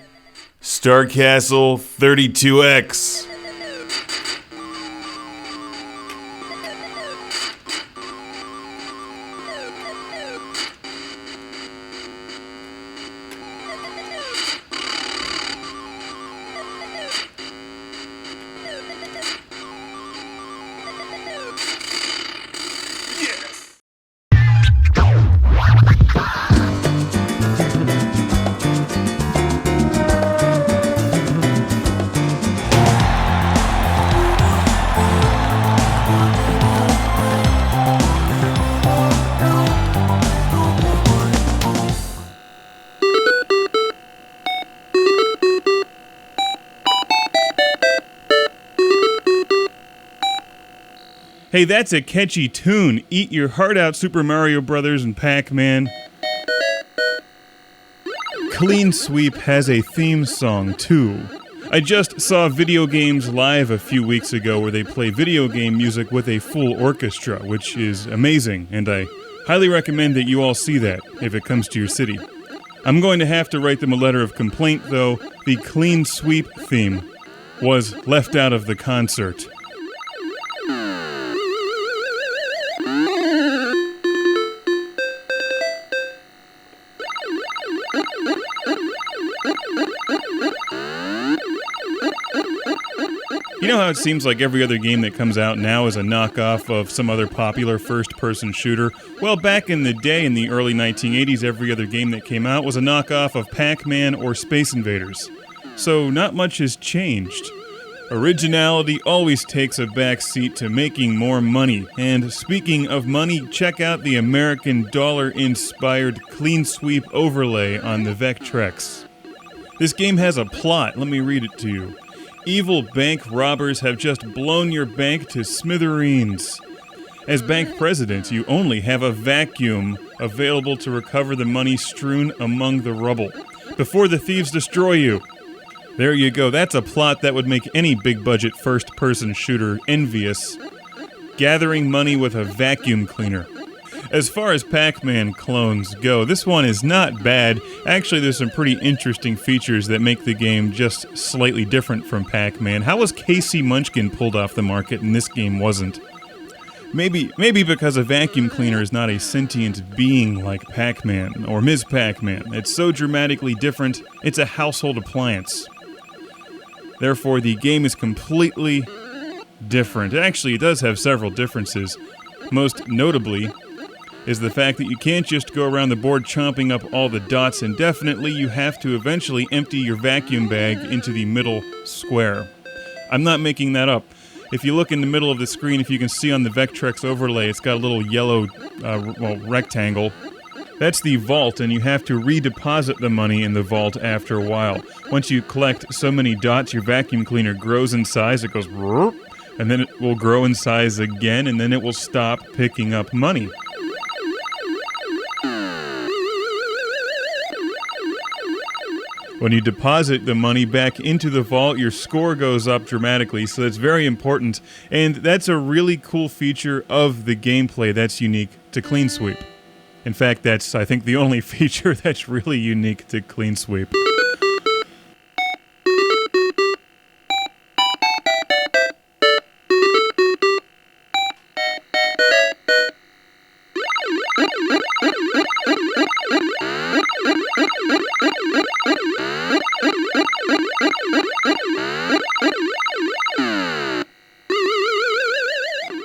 Star Castle 32X. Hey, that's a catchy tune. Eat your heart out, Super Mario Brothers and Pac-Man. Clean Sweep has a theme song, too. I just saw Video Games Live a few weeks ago where they play video game music with a full orchestra, which is amazing, and I highly recommend that you all see that if it comes to your city. I'm going to have to write them a letter of complaint, though. The Clean Sweep theme was left out of the concert. You know how it seems like every other game that comes out now is a knockoff of some other popular first-person shooter? Well, back in the day, in the early 1980s, every other game that came out was a knockoff of Pac-Man or Space Invaders. So not much has changed. Originality always takes a back seat to making more money. And speaking of money, check out the American dollar-inspired Clean Sweep overlay on the Vectrex. This game has a plot. Let me read it to you. Evil bank robbers have just blown your bank to smithereens. As bank president, you only have a vacuum available to recover the money strewn among the rubble before the thieves destroy you. There you go. That's a plot that would make any big-budget first-person shooter envious. Gathering money with a vacuum cleaner. As far as Pac-Man clones go, this one is not bad. Actually, there's some pretty interesting features that make the game just slightly different from Pac-Man. How was Casey Munchkin pulled off the market and this game wasn't? Maybe because a vacuum cleaner is not a sentient being like Pac-Man or Ms. Pac-Man. It's so dramatically different, it's a household appliance. Therefore, the game is completely different. Actually, it does have several differences. Most notably is the fact that you can't just go around the board chomping up all the dots indefinitely. You have to eventually empty your vacuum bag into the middle square. I'm not making that up. If you look in the middle of the screen, if you can see on the Vectrex overlay, it's got a little yellow rectangle. That's the vault, and you have to redeposit the money in the vault after a while. Once you collect so many dots, your vacuum cleaner grows in size. It goes, and then it will grow in size again, and then it will stop picking up money. When you deposit the money back into the vault, your score goes up dramatically, so that's very important, and that's a really cool feature of the gameplay that's unique to Clean Sweep. In fact, that's, I think, the only feature that's really unique to Clean Sweep.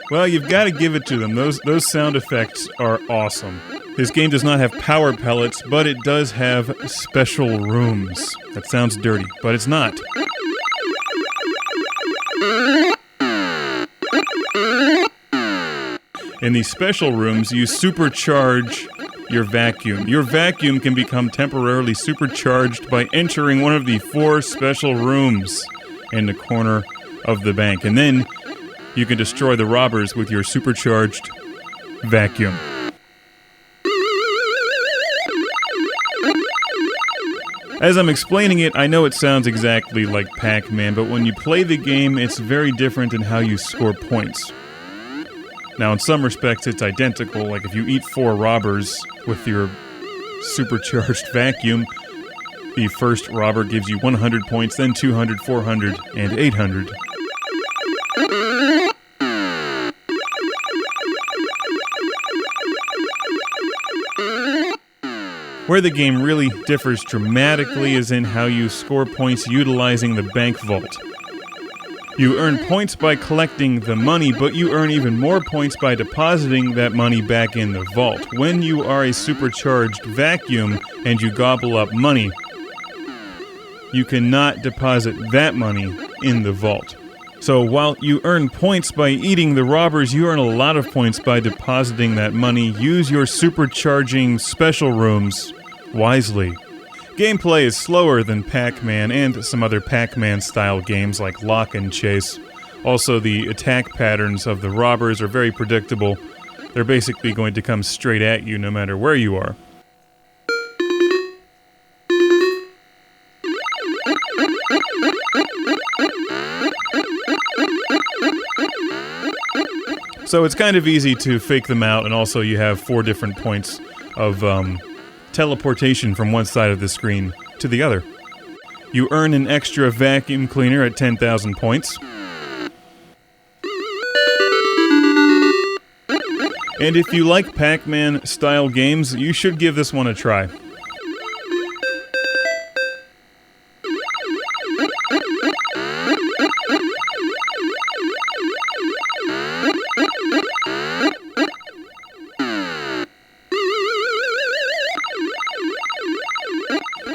Well, you've got to give it to them. Those sound effects are awesome. This game does not have power pellets, but it does have special rooms. That sounds dirty, but it's not. In these special rooms, you supercharge your vacuum. Your vacuum can become temporarily supercharged by entering one of the 4 special rooms in the corner of the bank. And then you can destroy the robbers with your supercharged vacuum. As I'm explaining it, I know it sounds exactly like Pac-Man, but when you play the game, it's very different in how you score points. Now, in some respects, it's identical. Like, if you eat 4 robbers with your supercharged vacuum, the first robber gives you 100 points, then 200, 400, and 800. Where the game really differs dramatically is in how you score points utilizing the bank vault. You earn points by collecting the money, but you earn even more points by depositing that money back in the vault. When you are a supercharged vacuum and you gobble up money, you cannot deposit that money in the vault. So while you earn points by eating the robbers, you earn a lot of points by depositing that money. Use your supercharging special rooms wisely. Gameplay is slower than Pac-Man and some other Pac-Man style games like Lock and Chase. Also, the attack patterns of the robbers are very predictable. They're basically going to come straight at you no matter where you are. So it's kind of easy to fake them out, and also you have 4 different points of teleportation from one side of the screen to the other. You earn an extra vacuum cleaner at 10,000 points. And if you like Pac-Man style games, you should give this one a try.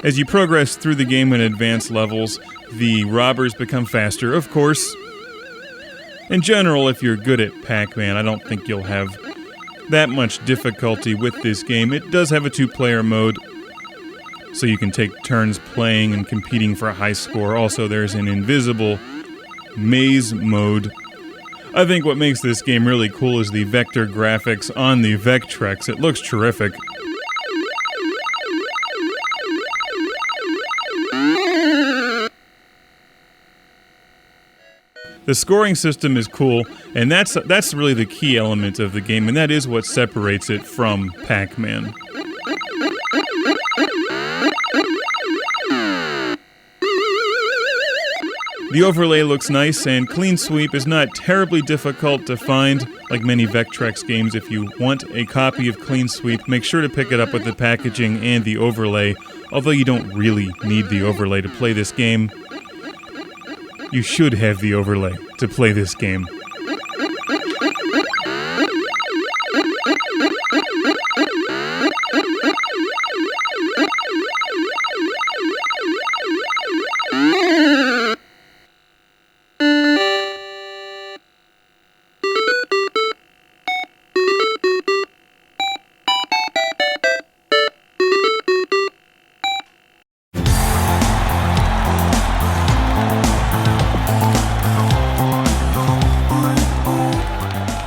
As you progress through the game in advanced levels, the robbers become faster, of course. In general, if you're good at Pac-Man, I don't think you'll have that much difficulty with this game. It does have a 2-player mode, so you can take turns playing and competing for a high score. Also, there's an invisible maze mode. I think what makes this game really cool is the vector graphics on the Vectrex. It looks terrific. The scoring system is cool, and that's really the key element of the game, and that is what separates it from Pac-Man. The overlay looks nice, and Clean Sweep is not terribly difficult to find, like many Vectrex games. If you want a copy of Clean Sweep, make sure to pick it up with the packaging and the overlay, although you don't really need the overlay to play this game. You should have the overlay to play this game.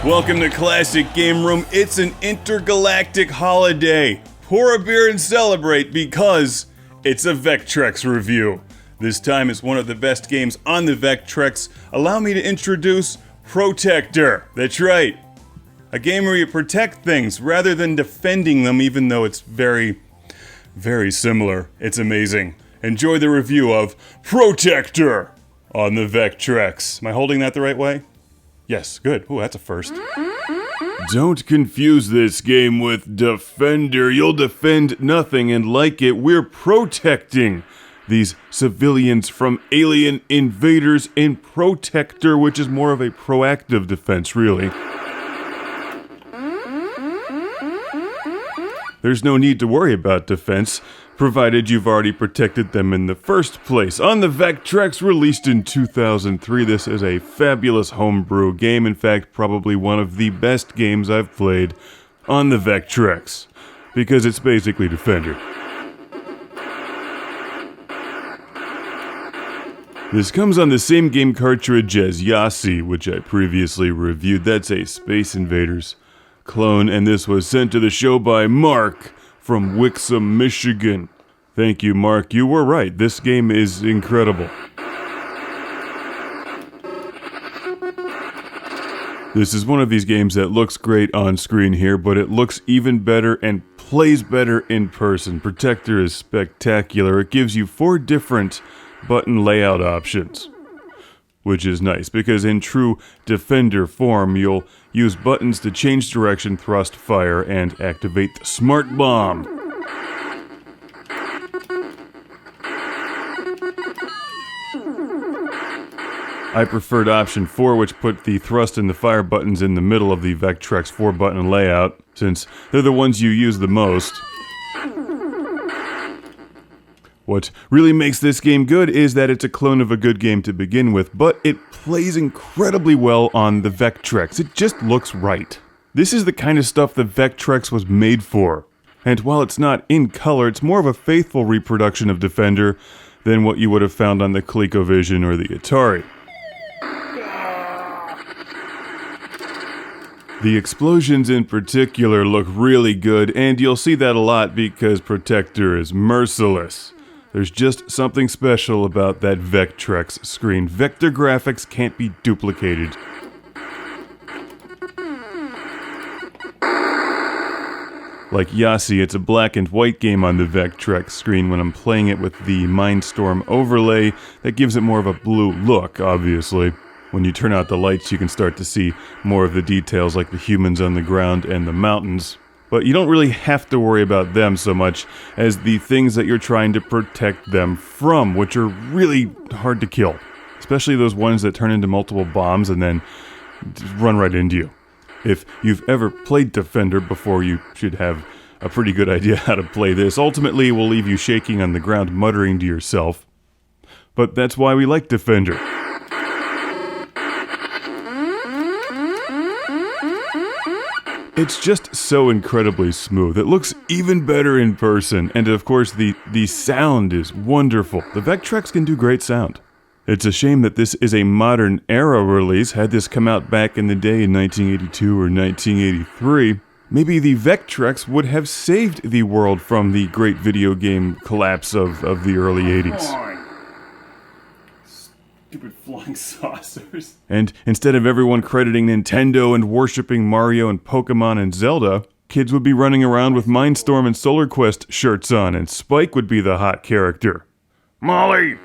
Welcome to Classic Game Room. It's an intergalactic holiday. Pour a beer and celebrate because it's a Vectrex review. This time it's one of the best games on the Vectrex. Allow me to introduce Protector. That's right. A game where you protect things rather than defending them, even though it's very, very similar. It's amazing. Enjoy the review of Protector on the Vectrex. Am I holding that the right way? Yes, good. Ooh, that's a first. Don't confuse this game with Defender. You'll defend nothing, and like it, we're protecting these civilians from alien invaders in Protector, which is more of a proactive defense, really. There's no need to worry about defense, provided you've already protected them in the first place. On the Vectrex, released in 2003, this is a fabulous homebrew game. In fact, probably one of the best games I've played on the Vectrex. because it's basically Defender. This comes on the same game cartridge as Yasi, which I previously reviewed. That's a Space Invaders clone, and this was sent to the show by Mark from Wixom, Michigan. Thank you, Mark. You were right. This game is incredible. This is one of these games that looks great on screen here, but it looks even better and plays better in person. Protector is spectacular. It gives you 4 different button layout options, which is nice because in true Defender form, you'll use buttons to change direction, thrust, fire, and activate the Smart Bomb. I preferred option 4, which put the thrust and the fire buttons in the middle of the Vectrex 4-button layout, since they're the ones you use the most. What really makes this game good is that it's a clone of a good game to begin with, but it plays incredibly well on the Vectrex. It just looks right. This is the kind of stuff the Vectrex was made for. And while it's not in color, it's more of a faithful reproduction of Defender than what you would have found on the ColecoVision or the Atari. The explosions in particular look really good, and you'll see that a lot because Protector is merciless. There's just something special about that Vectrex screen. Vector graphics can't be duplicated. Like Yasi, it's a black and white game on the Vectrex screen when I'm playing it with the Mindstorm overlay. That gives it more of a blue look, obviously. When you turn out the lights, you can start to see more of the details like the humans on the ground and the mountains. But you don't really have to worry about them so much as the things that you're trying to protect them from, which are really hard to kill. Especially those ones that turn into multiple bombs and then run right into you. If you've ever played Defender before, you should have a pretty good idea how to play this. Ultimately, it will leave you shaking on the ground, muttering to yourself. But that's why we like Defender. It's just so incredibly smooth. It looks even better in person, and of course the sound is wonderful. The Vectrex can do great sound. It's a shame that this is a modern era release. Had this come out back in the day in 1982 or 1983, maybe the Vectrex would have saved the world from the great video game collapse of the early 80s. Stupid flying saucers. And instead of everyone crediting Nintendo and worshipping Mario and Pokemon and Zelda, kids would be running around with Mindstorm and Solar Quest shirts on, and Spike would be the hot character. Molly!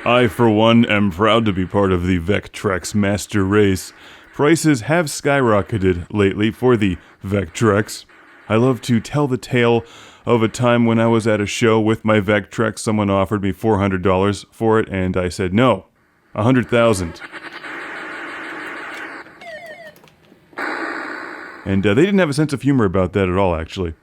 I, for one, am proud to be part of the Vectrex master race. Prices have skyrocketed lately for the Vectrex. I love to tell the tale of a time when I was at a show with my Vectrex. Someone offered me $400 for it, and I said no, $100,000. And they didn't have a sense of humor about that at all, actually.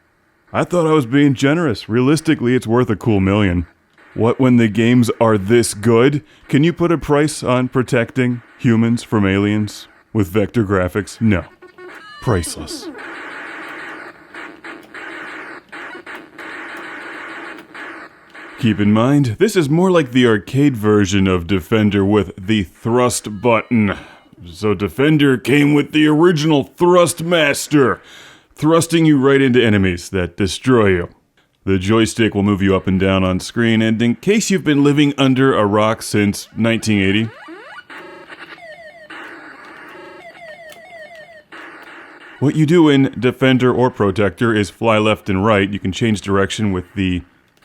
I thought I was being generous. Realistically, it's worth a cool $1 million. What when the games are this good? Can you put a price on protecting humans from aliens with vector graphics? No. Priceless. Keep in mind, this is more like the arcade version of Defender with the thrust button. So Defender came with the original Thrust Master, thrusting you right into enemies that destroy you. The joystick will move you up and down on screen, and in case you've been living under a rock since 1980, what you do in Defender or Protector is fly left and right. You can change direction with the,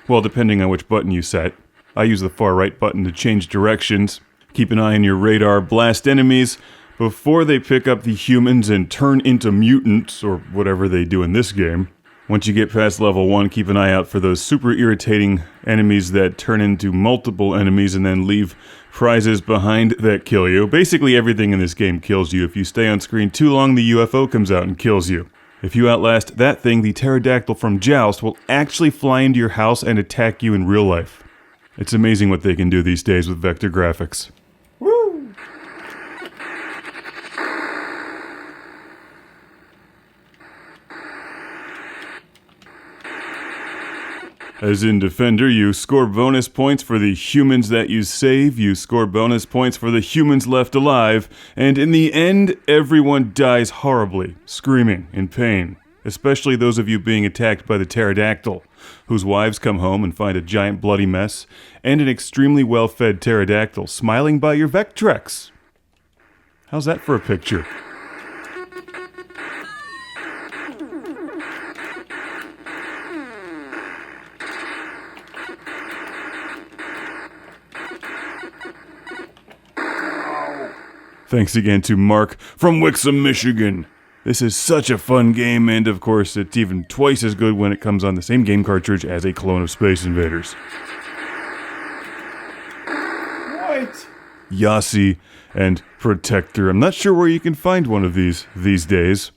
well, depending on which button you set. I use the far right button to change directions. Keep an eye on your radar, blast enemies before they pick up the humans and turn into mutants, or whatever they do in this game. Once you get past level 1, keep an eye out for those super irritating enemies that turn into multiple enemies and then leave prizes behind that kill you. Basically everything in this game kills you. If you stay on screen too long, the UFO comes out and kills you. If you outlast that thing, the pterodactyl from Joust will actually fly into your house and attack you in real life. It's amazing what they can do these days with vector graphics. Woo! As in Defender, you score bonus points for the humans that you save, you score bonus points for the humans left alive, and in the end, everyone dies horribly, screaming in pain. Especially those of you being attacked by the pterodactyl, whose wives come home and find a giant bloody mess, and an extremely well-fed pterodactyl smiling by your Vectrex. How's that for a picture? Thanks again to Mark from Wixom, Michigan. This is such a fun game, and of course, it's even twice as good when it comes on the same game cartridge as a clone of Space Invaders. What? Yossi and Protector. I'm not sure where you can find one of these days.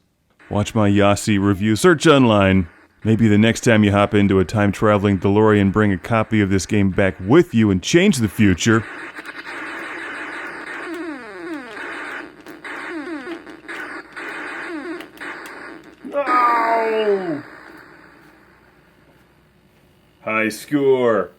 Watch my Yossi review. Search online. Maybe the next time you hop into a time-traveling DeLorean, bring a copy of this game back with you and change the future. No! High score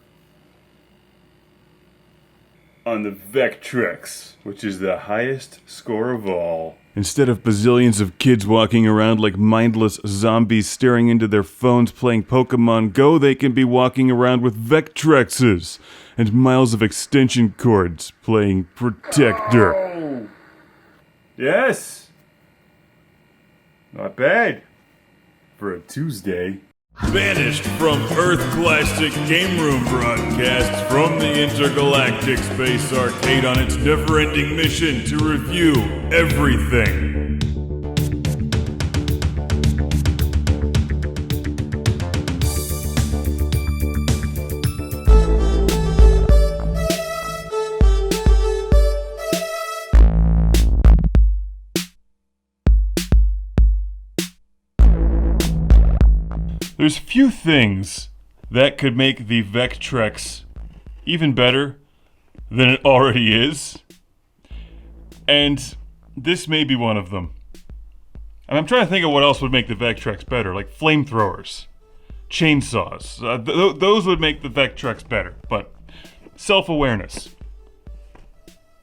on the Vectrex, which is the highest score of all. Instead of bazillions of kids walking around like mindless zombies staring into their phones playing Pokemon Go, they can be walking around with Vectrexes and miles of extension cords playing Protector. Oh. Yes! Not bad for a Tuesday. Banished from Earth Classic Game Room broadcasts from the intergalactic space arcade on its never-ending mission to review everything. There's few things that could make the Vectrex even better than it already is. And this may be one of them. And I'm trying to think of what else would make the Vectrex better, like flamethrowers, chainsaws. Those would make the Vectrex better, but self-awareness,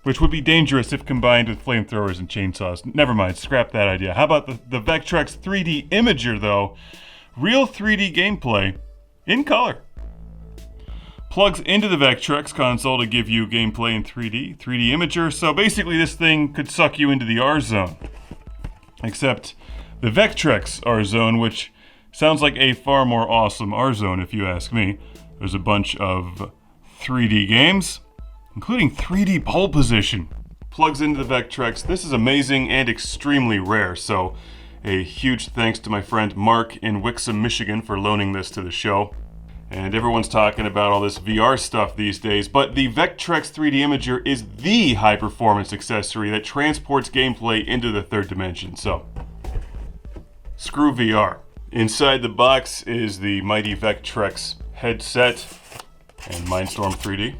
which would be dangerous if combined with flamethrowers and chainsaws. Never mind, scrap that idea. How about the Vectrex 3D Imager, though? Real 3D gameplay in color. Plugs into the Vectrex console to give you gameplay in 3D Imager, so basically this thing could suck you into the R-Zone. Except the Vectrex R-Zone, which sounds like a far more awesome R-Zone if you ask me. There's a bunch of 3D games, including 3D pole position. Plugs into the Vectrex. This is amazing and extremely rare, so a huge thanks to my friend Mark in Wixom, Michigan for loaning this to the show. And everyone's talking about all this VR stuff these days, but the Vectrex 3D Imager is the high-performance accessory that transports gameplay into the third dimension, so screw VR. Inside the box is the mighty Vectrex headset and Mindstorm 3D,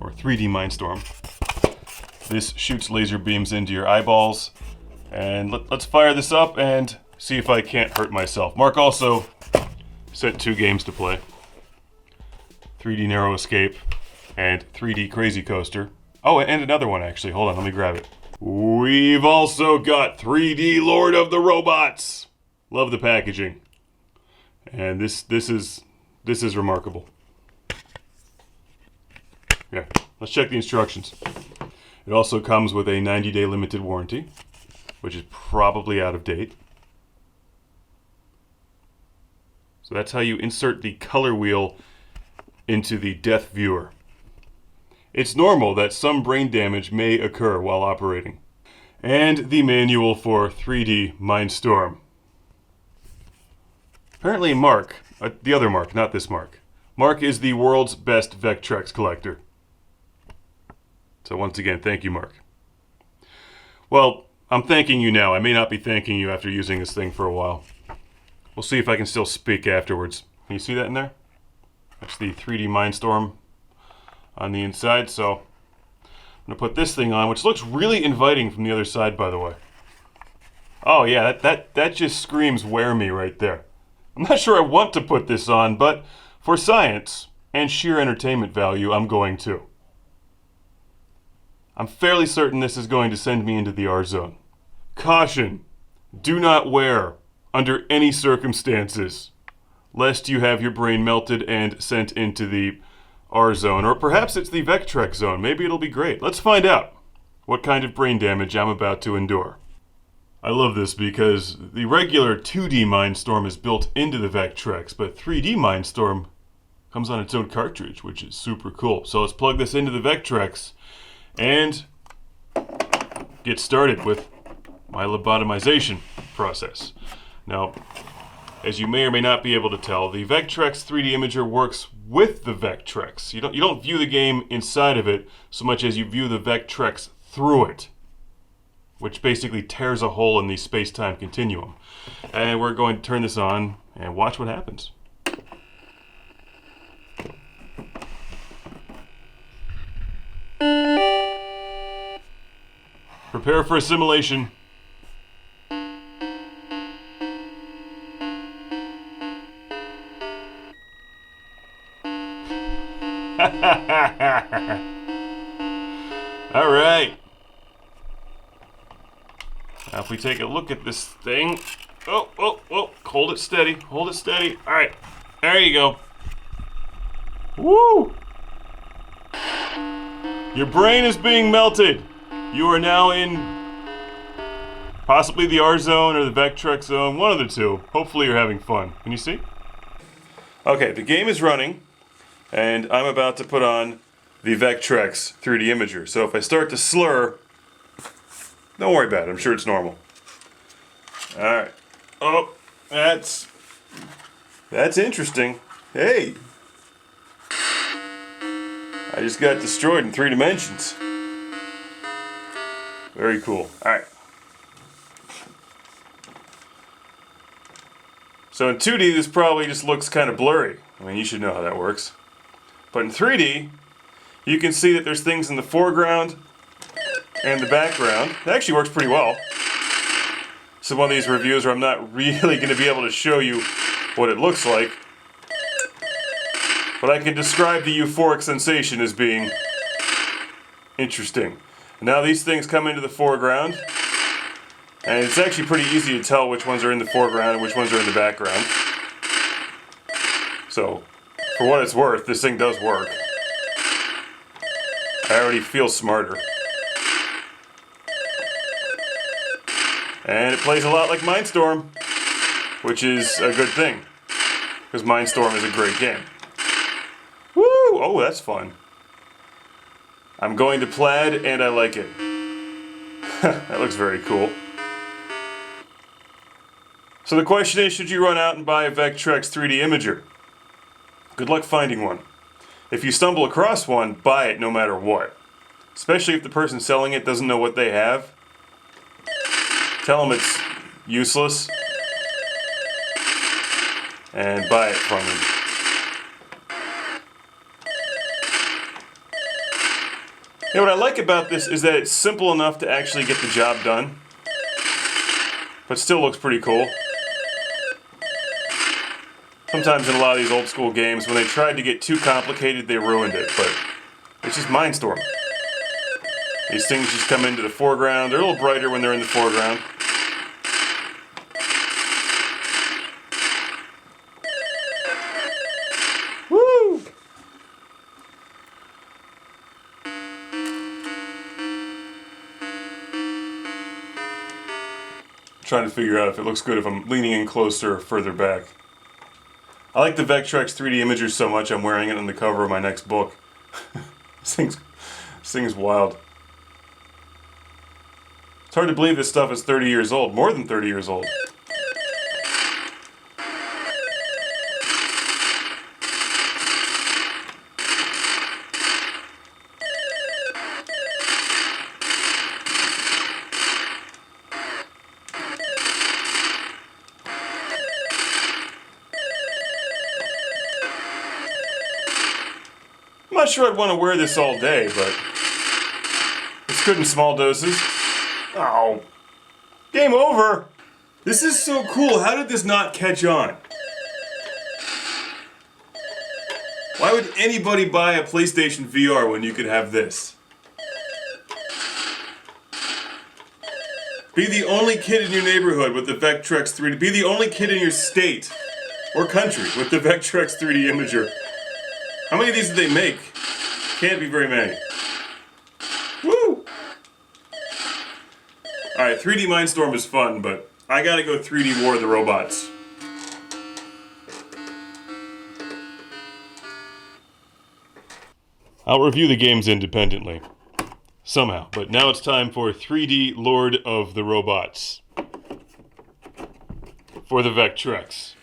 or 3D Mindstorm. This shoots laser beams into your eyeballs. And let's fire this up and see if I can't hurt myself. Mark also sent 2 games to play. 3D Narrow Escape and 3D Crazy Coaster. Oh, and another one actually. Hold on, let me grab it. We've also got 3D Lord of the Robots. Love the packaging. And this is remarkable. Yeah, let's check the instructions. It also comes with a 90-day limited warranty, which is probably out of date. So that's how you insert the color wheel into the Death Viewer. It's normal that some brain damage may occur while operating. And the manual for 3D Mindstorm. Apparently Mark, the other Mark, not this Mark. Mark is the world's best Vectrex collector. So once again, thank you, Mark. Well, I'm thanking you now. I may not be thanking you after using this thing for a while. We'll see if I can still speak afterwards. Can you see that in there? That's the 3D Mindstorm on the inside. So I'm gonna put this thing on, which looks really inviting from the other side, by the way. Oh yeah, that just screams wear me right there. I'm not sure I want to put this on, but for science and sheer entertainment value, I'm going to. I'm fairly certain this is going to send me into the R zone. Caution, do not wear under any circumstances, lest you have your brain melted and sent into the R zone, or perhaps it's the Vectrex zone. Maybe it'll be great. Let's find out what kind of brain damage I'm about to endure. I love this because the regular 2D Mindstorm is built into the Vectrex, but 3D Mindstorm comes on its own cartridge, which is super cool. So let's plug this into the Vectrex and get started with my lobotomization process. Now, as you may or may not be able to tell, the Vectrex 3D Imager works with the Vectrex. You don't view the game inside of it so much as you view the Vectrex through it, which basically tears a hole in the space-time continuum. And we're going to turn this on and watch what happens. Prepare for assimilation. All right. Now if we take a look at this thing, oh, hold it steady, hold it steady. All right, there you go. Woo! Your brain is being melted. You are now in possibly the R zone or the Vectrex zone, one of the two. Hopefully you're having fun. Can you see? Okay, the game is running, and I'm about to put on the Vectrex 3D Imager. So if I start to slur, don't worry about it. I'm sure it's normal. All right. Oh, that's interesting. Hey, I just got destroyed in 3 dimensions. Very cool. All right. So in 2D, this probably just looks kind of blurry. I mean, you should know how that works. But in 3D, you can see that there's things in the foreground and the background. It actually works pretty well. This is one of these reviews where I'm not really going to be able to show you what it looks like, but I can describe the euphoric sensation as being interesting. Now these things come into the foreground, and it's actually pretty easy to tell which ones are in the foreground and which ones are in the background. So, for what it's worth, this thing does work. I already feel smarter. And it plays a lot like Mindstorm, which is a good thing, because Mindstorm is a great game. Woo! Oh, that's fun. I'm going to plaid, and I like it. That looks very cool. So the question is, should you run out and buy a Vectrex 3D Imager? Good luck finding one. If you stumble across one, buy it no matter what. Especially if the person selling it doesn't know what they have. Tell them it's useless and buy it from them. You know, what I like about this is that it's simple enough to actually get the job done, but still looks pretty cool. Sometimes in a lot of these old school games, when they tried to get too complicated, they ruined it, but it's just Mindstorm. These things just come into the foreground. They're a little brighter when they're in the foreground. Woo! Trying to figure out if it looks good if I'm leaning in closer or further back. I like the Vectrex 3D Imager so much I'm wearing it on the cover of my next book. This thing's wild. It's hard to believe this stuff is 30 years old, more than 30 years old. not sure I'd want to wear this all day, but it's good in small doses. Oh. Game over! This is so cool. How did this not catch on? Why would anybody buy a PlayStation VR when you could have this? Be the only kid in your neighborhood with the Vectrex 3D. Be the only kid in your state or country with the Vectrex 3D Imager. How many of these did they make? Can't be very many. Woo! Alright, 3D Mindstorm is fun, but I gotta go 3D War of the Robots. I'll review the games independently. Somehow. But now it's time for 3D Lord of the Robots. For the Vectrex.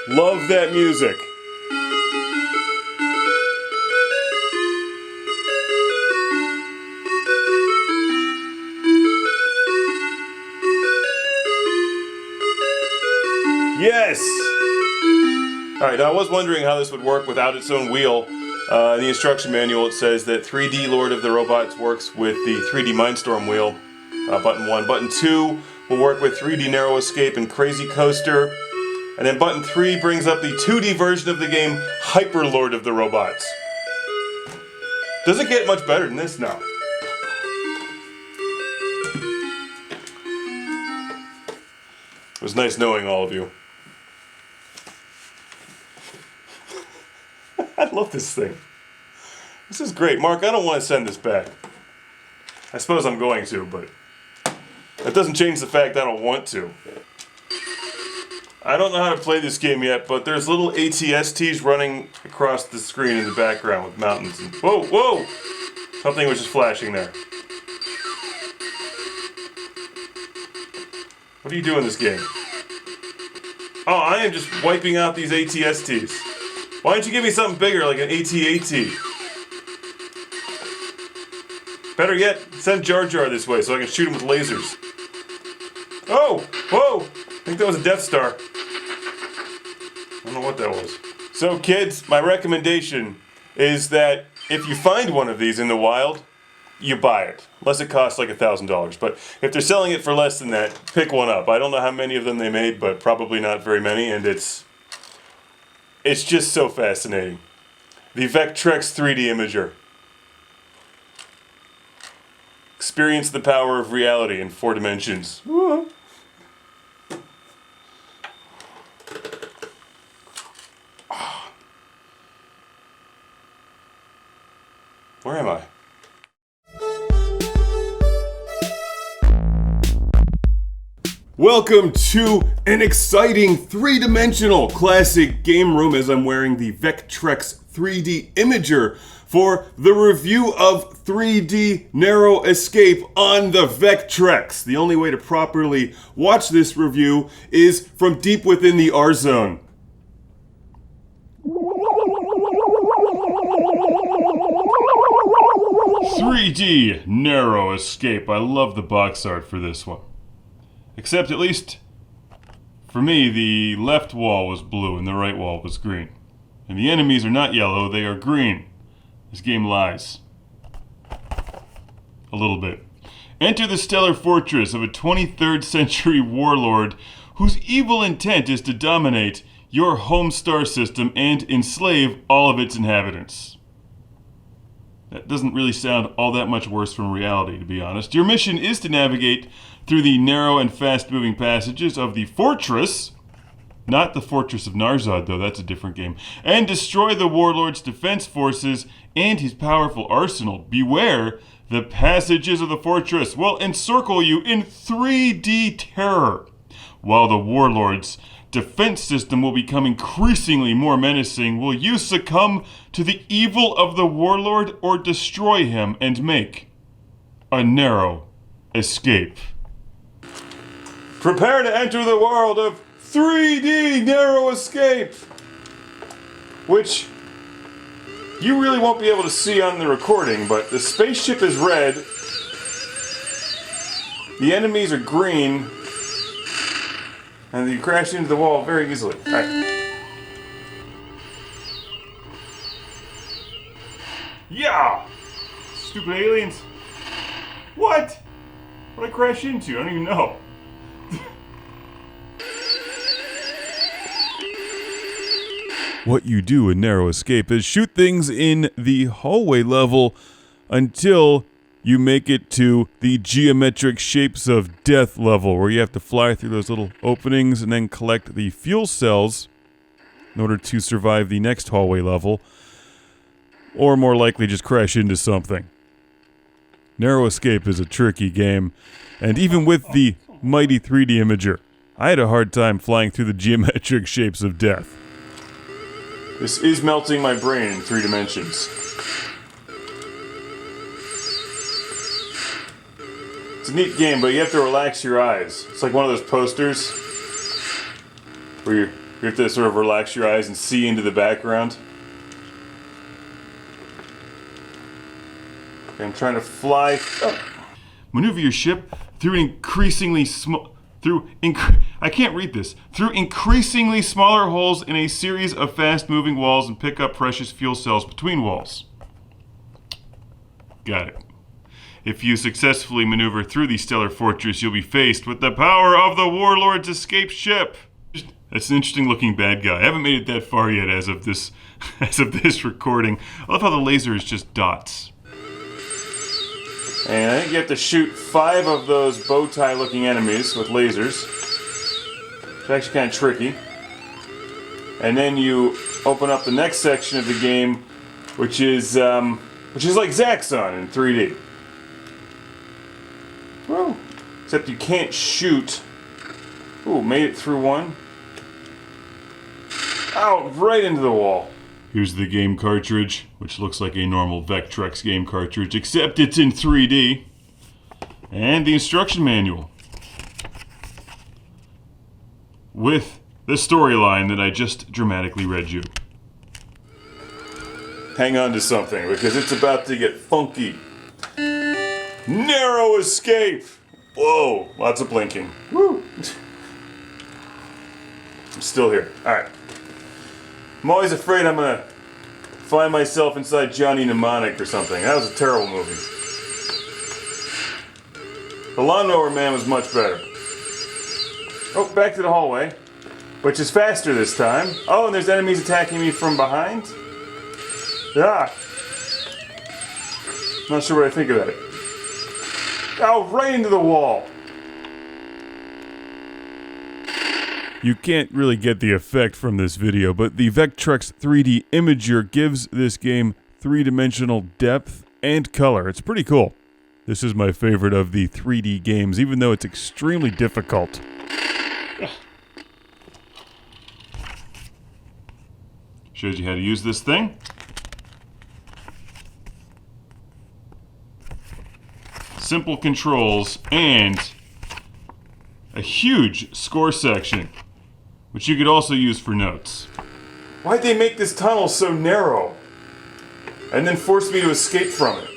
Love that music. Yes! Alright, now I was wondering how this would work without its own wheel. In the instruction manual it says that 3D Lord of the Robots works with the 3D Mindstorm wheel, button 1. Button 2 will work with 3D Narrow Escape and Crazy Coaster. And then button 3 brings up the 2D version of the game, Hyper Lord of the Robots. Doesn't get much better than this now. It was nice knowing all of you. I love this thing. This is great. Mark, I don't want to send this back. I suppose I'm going to, but that doesn't change the fact I don't want to. I don't know how to play this game yet, but there's little ATSTs running across the screen in the background with mountains. And whoa, whoa! Something was just flashing there. What do you do in this game? Oh, I am just wiping out these ATSTs. Why don't you give me something bigger, like an AT-AT? Better yet, send Jar Jar this way so I can shoot him with lasers. Oh! Whoa! I think that was a Death Star. I don't know what that was. So kids, my recommendation is that if you find one of these in the wild, you buy it. Unless it costs like $1,000. But if they're selling it for less than that, pick one up. I don't know how many of them they made, but probably not very many, and it's just so fascinating. The Vectrex 3D Imager. Experience the power of reality in 4 dimensions. Where am I? Welcome to an exciting 3-dimensional classic game room as I'm wearing the Vectrex 3D Imager for the review of 3D Narrow Escape on the Vectrex. The only way to properly watch this review is from deep within the R-Zone. "3D Narrow Escape." I love the box art for this one. Except, at least for me, the left wall was blue and the right wall was green. And the enemies are not yellow, they are green. This game lies. A little bit. Enter the stellar fortress of a 23rd century warlord whose evil intent is to dominate your home star system and enslave all of its inhabitants. That doesn't really sound all that much worse from reality, to be honest. Your mission is to navigate through the narrow and fast-moving passages of the fortress, not the Fortress of Narzod, though, that's a different game, and destroy the warlord's defense forces and his powerful arsenal. Beware, the passages of the fortress will encircle you in 3D terror, while the warlord's defense system will become increasingly more menacing. Will you succumb to the evil of the warlord or destroy him and make a narrow escape? Prepare to enter the world of 3D Narrow Escape, which you really won't be able to see on the recording, but the spaceship is red, the enemies are green, and you crash into the wall very easily. All right. Yeah! Stupid aliens. What? What did I crash into? I don't even know. What you do in Narrow Escape is shoot things in the hallway level until you make it to the geometric shapes of death level, where you have to fly through those little openings and then collect the fuel cells in order to survive the next hallway level, or more likely just crash into something. Narrow Escape is a tricky game, and even with the mighty 3D imager, I had a hard time flying through the geometric shapes of death. This is melting my brain in 3 dimensions. It's a neat game, but you have to relax your eyes. It's like one of those posters where you have to sort of relax your eyes and see into the background. Okay, I'm trying to fly. Oh. Maneuver your ship through increasingly small. I can't read this. Through increasingly smaller holes in a series of fast-moving walls and pick up precious fuel cells between walls. Got it. If you successfully maneuver through the stellar fortress, you'll be faced with the power of the warlord's escape ship. That's an interesting looking bad guy. I haven't made it that far yet as of this recording. I love how the laser is just dots. And I think you have to shoot 5 of those bow tie looking enemies with lasers. It's actually kind of tricky. And then you open up the next section of the game, which is like Zaxxon in 3D. Woo! Except you can't shoot. Ooh, made it through one. Ow, right into the wall. Here's the game cartridge, which looks like a normal Vectrex game cartridge, except it's in 3D. And the instruction manual. With the storyline that I just dramatically read you. Hang on to something, because it's about to get funky. Narrow Escape! Whoa, lots of blinking. Woo! I'm still here. Alright. I'm always afraid I'm gonna find myself inside Johnny Mnemonic or something. That was a terrible movie. The Lawnmower Man was much better. Oh, back to the hallway, which is faster this time. Oh, and there's enemies attacking me from behind. Ah! Not sure what I think of that. Oh, right into the wall. You can't really get the effect from this video, but the Vectrex 3D Imager gives this game 3-dimensional depth and color. It's pretty cool. This is my favorite of the 3D games, even though it's extremely difficult. Shows you how to use this thing. Simple controls and a huge score section, which you could also use for notes. Why'd they make this tunnel so narrow? And then force me to escape from it?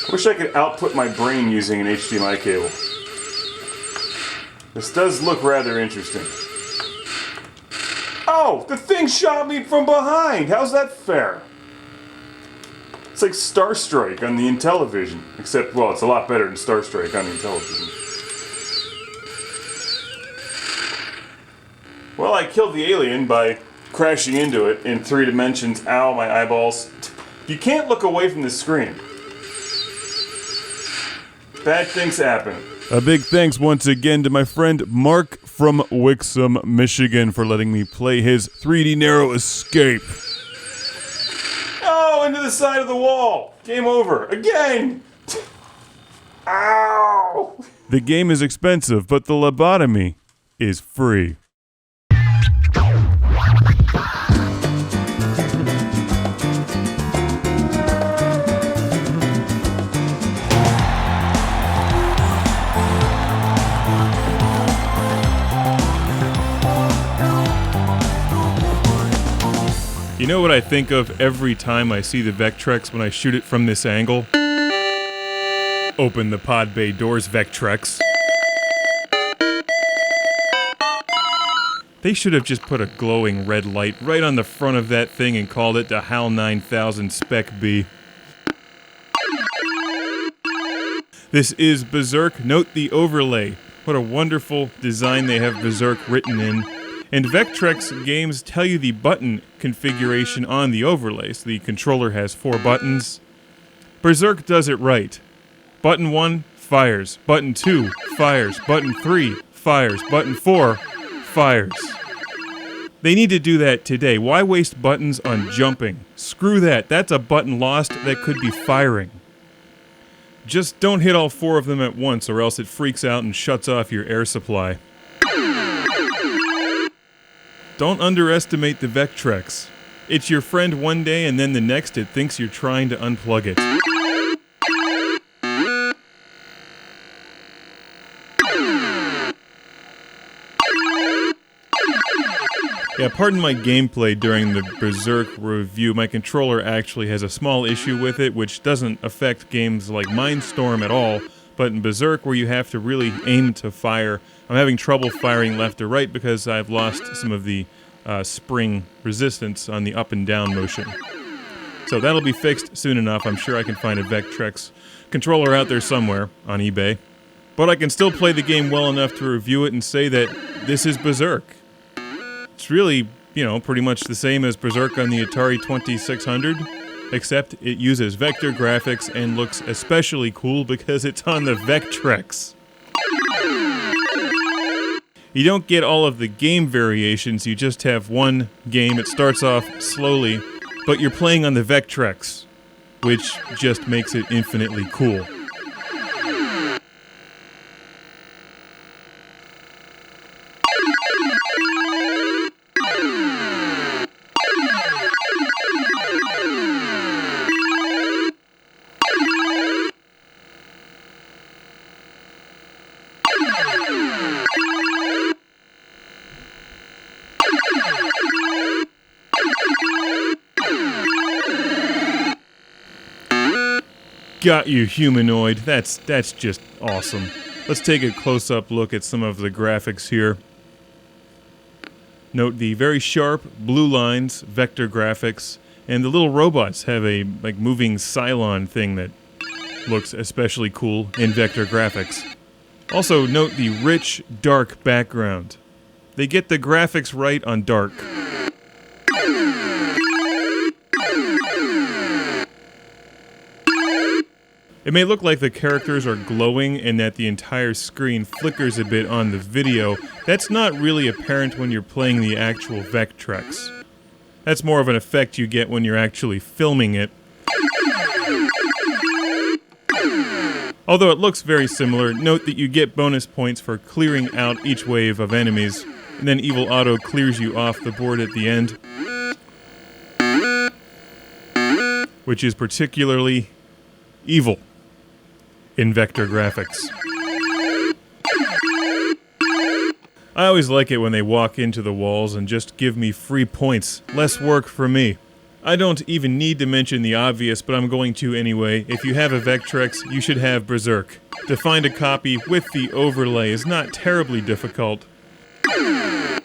I wish I could output my brain using an HDMI cable. This does look rather interesting. Oh! The thing shot me from behind! How's that fair? It's like Star Strike on the Intellivision. Except, well, it's a lot better than Star Strike on the Intellivision. Well, I killed the alien by crashing into it in 3 dimensions. Ow, my eyeballs. You can't look away from the screen. Bad things happen. A big thanks once again to my friend Mark from Wixom, Michigan for letting me play his 3D Narrow Escape. Oh, into the side of the wall. Game over. Again. Ow. The game is expensive, but the lobotomy is free. You know what I think of every time I see the Vectrex when I shoot it from this angle? Open the pod bay doors, Vectrex. They should have just put a glowing red light right on the front of that thing and called it the HAL 9000 Spec B. This is Berzerk. Note the overlay. What a wonderful design they have Berzerk written in. And Vectrex games tell you the button configuration on the overlay. So the controller has 4 buttons. Berzerk does it right. Button 1, fires. Button 2, fires. Button 3, fires. Button 4, fires. They need to do that today. Why waste buttons on jumping? Screw that. That's a button lost that could be firing. Just don't hit all 4 of them at once or else it freaks out and shuts off your air supply. Don't underestimate the Vectrex. It's your friend one day and then the next it thinks you're trying to unplug it. Yeah, pardon my gameplay during the Berzerk review. My controller actually has a small issue with it, which doesn't affect games like Mindstorm at all. But in Berzerk, where you have to really aim to fire, I'm having trouble firing left or right because I've lost some of the spring resistance on the up and down motion. So that'll be fixed soon enough. I'm sure I can find a Vectrex controller out there somewhere on eBay. But I can still play the game well enough to review it and say that this is Berzerk. It's really, pretty much the same as Berzerk on the Atari 2600, except it uses vector graphics and looks especially cool because it's on the Vectrex. You don't get all of the game variations, you just have one game. It starts off slowly, but you're playing on the Vectrex, which just makes it infinitely cool. Got you, humanoid. That's just awesome. Let's take a close-up look at some of the graphics here. Note the very sharp blue lines, vector graphics, and the little robots have a moving Cylon thing that looks especially cool in vector graphics. Also note the rich, dark background. They get the graphics right on dark. It may look like the characters are glowing and that the entire screen flickers a bit on the video. That's not really apparent when you're playing the actual Vectrex. That's more of an effect you get when you're actually filming it. Although it looks very similar, note that you get bonus points for clearing out each wave of enemies, and then Evil Auto clears you off the board at the end, which is particularly evil in vector graphics. I always like it when they walk into the walls and just give me free points. Less work for me. I don't even need to mention the obvious, but I'm going to anyway. If you have a Vectrex, you should have Berzerk. To find a copy with the overlay is not terribly difficult. Oh,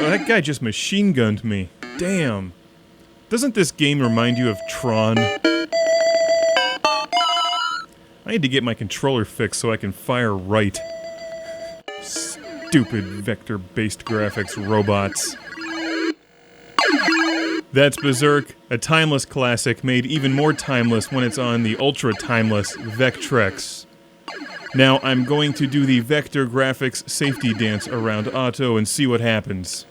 that guy just machine gunned me. Damn. Doesn't this game remind you of Tron? I need to get my controller fixed so I can fire right. Stupid vector-based graphics robots. That's Berzerk, a timeless classic made even more timeless when it's on the ultra-timeless Vectrex. Now I'm going to do the vector graphics safety dance around Otto and see what happens.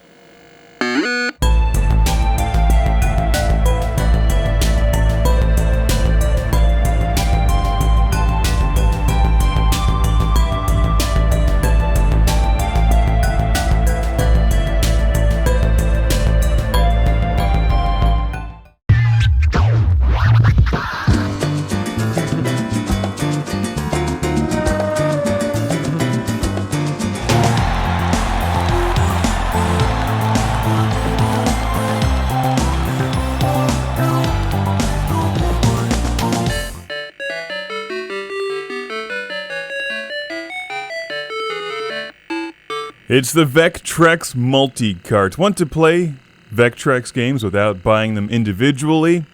It's the Vectrex Multi-Cart. Want to play Vectrex games without buying them individually?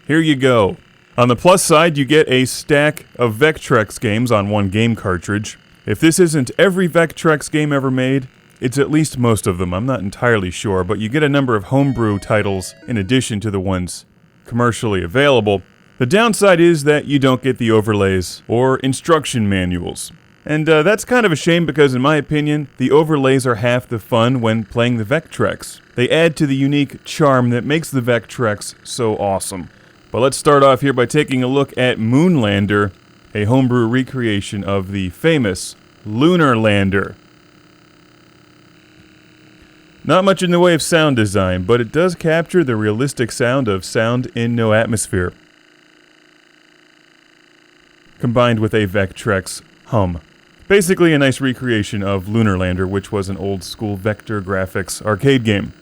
Here you go. On the plus side, you get a stack of Vectrex games on one game cartridge. If this isn't every Vectrex game ever made, it's at least most of them. I'm not entirely sure, but you get a number of homebrew titles in addition to the ones commercially available. The downside is that you don't get the overlays or instruction manuals. And that's kind of a shame because, in my opinion, the overlays are half the fun when playing the Vectrex. They add to the unique charm that makes the Vectrex so awesome. But let's start off here by taking a look at Moonlander, a homebrew recreation of the famous Lunar Lander. Not much in the way of sound design, but it does capture the realistic sound of sound in no atmosphere, combined with a Vectrex hum. Basically a nice recreation of Lunar Lander, which was an old school vector graphics arcade game.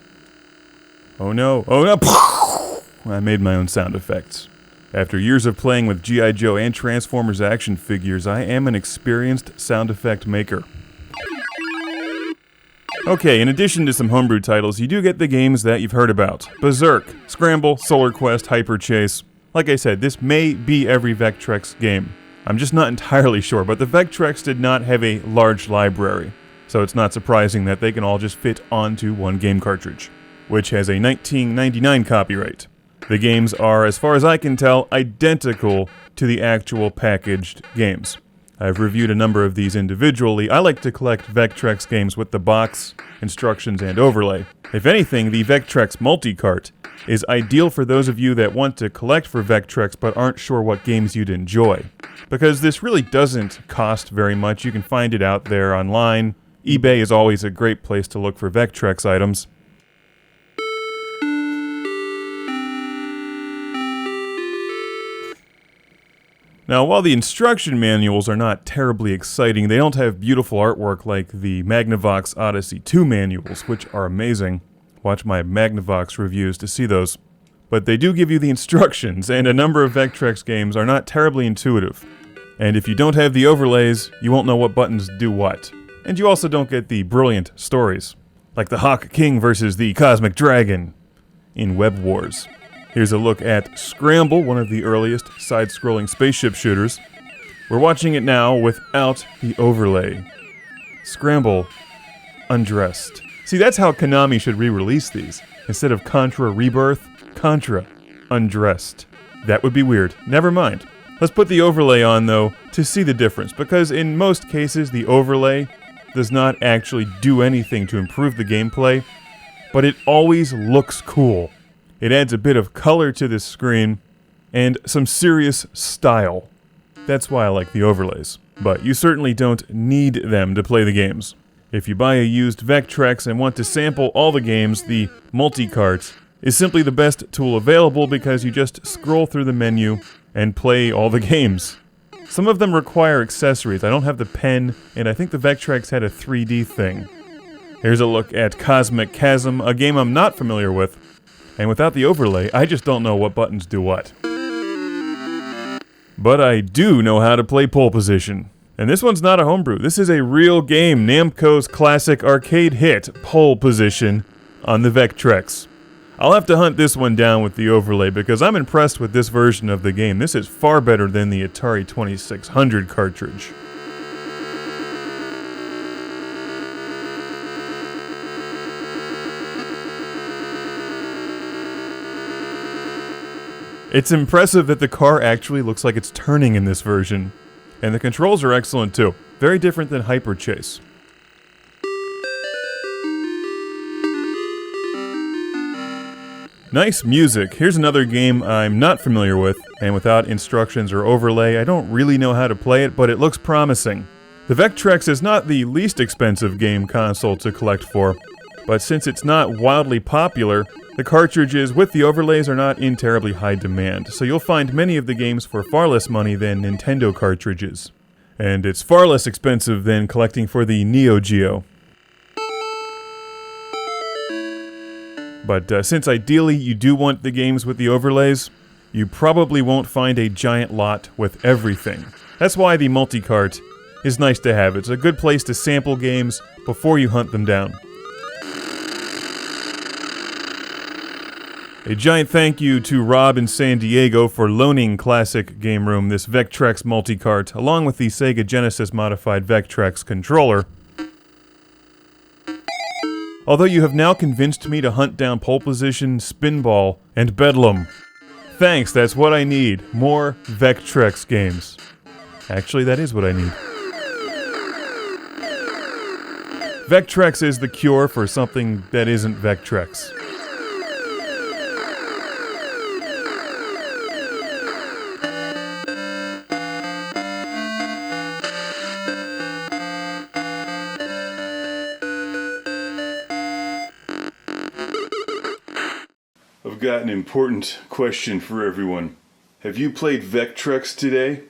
Oh no, oh no! I made my own sound effects. After years of playing with G.I. Joe and Transformers action figures, I am an experienced sound effect maker. Okay, in addition to some homebrew titles, you do get the games that you've heard about. Berzerk, Scramble, Solar Quest, Hyper Chase. Like I said, this may be every Vectrex game. I'm just not entirely sure, but the Vectrex did not have a large library, so it's not surprising that they can all just fit onto one game cartridge, which has a 1999 copyright. The games are, as far as I can tell, identical to the actual packaged games. I've reviewed a number of these individually. I like to collect Vectrex games with the box, instructions, and overlay. If anything, the Vectrex Multi-Cart is ideal for those of you that want to collect for Vectrex but aren't sure what games you'd enjoy. Because this really doesn't cost very much. You can find it out there online. eBay is always a great place to look for Vectrex items. Now, while the instruction manuals are not terribly exciting, they don't have beautiful artwork like the Magnavox Odyssey 2 manuals, which are amazing. Watch my Magnavox reviews to see those. But they do give you the instructions, and a number of Vectrex games are not terribly intuitive. And if you don't have the overlays, you won't know what buttons do what. And you also don't get the brilliant stories, like the Hawk King versus the Cosmic Dragon in Web Wars. Here's a look at Scramble, one of the earliest side-scrolling spaceship shooters. We're watching it now without the overlay. Scramble undressed. See, that's how Konami should re-release these. Instead of Contra Rebirth, Contra Undressed. That would be weird. Never mind. Let's put the overlay on, though, to see the difference, because in most cases the overlay does not actually do anything to improve the gameplay, but it always looks cool. It adds a bit of color to this screen, and some serious style. That's why I like the overlays. But you certainly don't need them to play the games. If you buy a used Vectrex and want to sample all the games, the Multi-Cart is simply the best tool available because you just scroll through the menu and play all the games. Some of them require accessories. I don't have the pen, and I think the Vectrex had a 3D thing. Here's a look at Cosmic Chasm, a game I'm not familiar with. And without the overlay, I just don't know what buttons do what. But I do know how to play Pole Position. And this one's not a homebrew. This is a real game, Namco's classic arcade hit, Pole Position, on the Vectrex. I'll have to hunt this one down with the overlay because I'm impressed with this version of the game. This is far better than the Atari 2600 cartridge. It's impressive that the car actually looks like it's turning in this version. And the controls are excellent too. Very different than Hyper Chase. Nice music. Here's another game I'm not familiar with, and without instructions or overlay, I don't really know how to play it, but it looks promising. The Vectrex is not the least expensive game console to collect for, but since it's not wildly popular, the cartridges with the overlays are not in terribly high demand, so you'll find many of the games for far less money than Nintendo cartridges. And it's far less expensive than collecting for the Neo Geo. But since ideally you do want the games with the overlays, you probably won't find a giant lot with everything. That's why the Multi-Cart is nice to have. It's a good place to sample games before you hunt them down. A giant thank you to Rob in San Diego for loaning Classic Game Room this Vectrex Multi-Cart, along with the Sega Genesis modified Vectrex controller. Although you have now convinced me to hunt down Pole Position, Spinball, and Bedlam. Thanks, that's what I need. More Vectrex games. Actually, that is what I need. Vectrex is the cure for something that isn't Vectrex. I've got an important question for everyone. Have you played Vectrex today?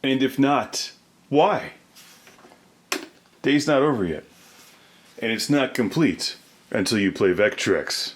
And if not, why? Day's not over yet. And it's not complete until you play Vectrex.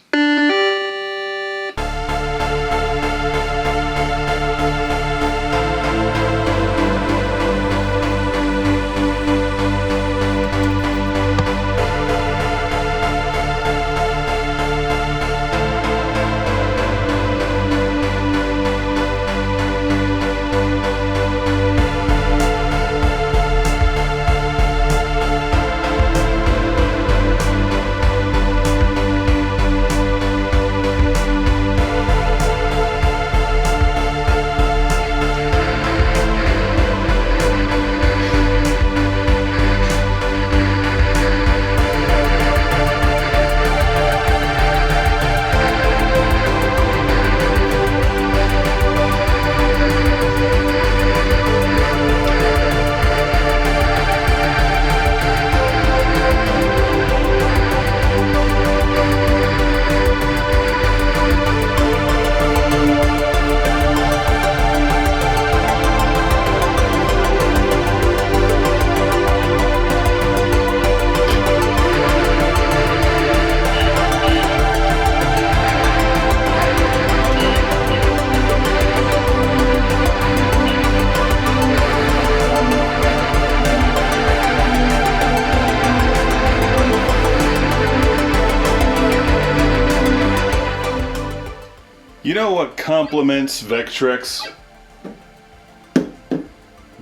You know what complements Vectrex?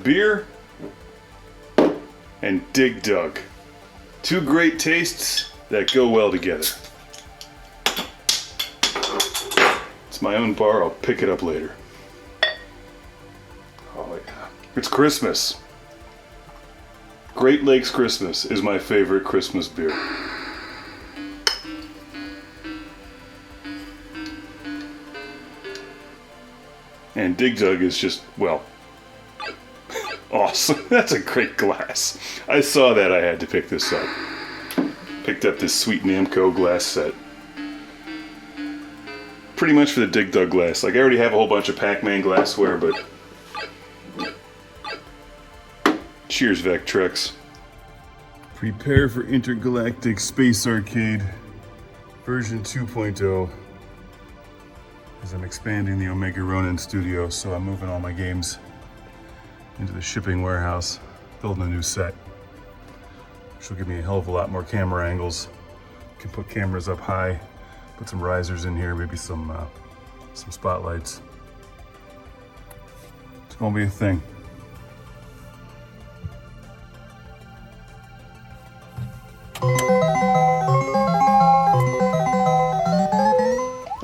Beer and Dig Dug. Two great tastes that go well together. It's my own bar, I'll pick it up later. Oh yeah, it's Christmas. Great Lakes Christmas is my favorite Christmas beer. And Dig Dug is just, well, awesome. That's a great glass. I saw that, I had to pick this up. Picked up this sweet Namco glass set. Pretty much for the Dig Dug glass. Like, I already have a whole bunch of Pac-Man glassware, but... Cheers, Vectrex. Prepare for Intergalactic Space Arcade version 2.0. As I'm expanding the Omega Ronin studio, so I'm moving all my games into the shipping warehouse, building a new set, which will give me a hell of a lot more camera angles. Can put cameras up high, put some risers in here, maybe some spotlights. It's gonna be a thing.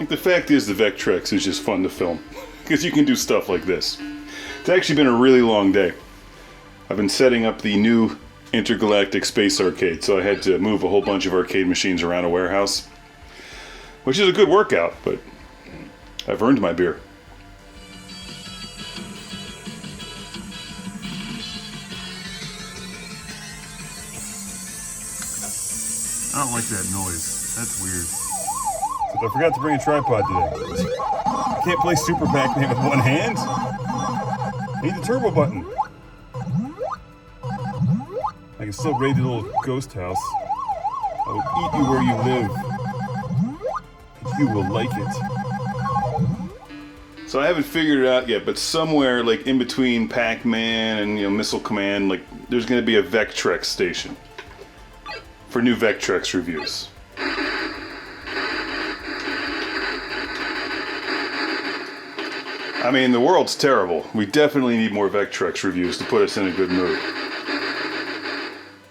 The fact is, the Vectrex is just fun to film, because you can do stuff like this. It's actually been a really long day. I've been setting up the new Intergalactic Space Arcade, so I had to move a whole bunch of arcade machines around a warehouse, which is a good workout, but I've earned my beer. I don't like that noise. That's weird. I forgot to bring a tripod today. I can't play Super Pac-Man with one hand. I need the turbo button. I can still raid the little ghost house. I will eat you where you live. And you will like it. So I haven't figured it out yet, but somewhere like in between Pac-Man and Missile Command, like there's going to be a Vectrex station for new Vectrex reviews. I mean, the world's terrible. We definitely need more Vectrex reviews to put us in a good mood.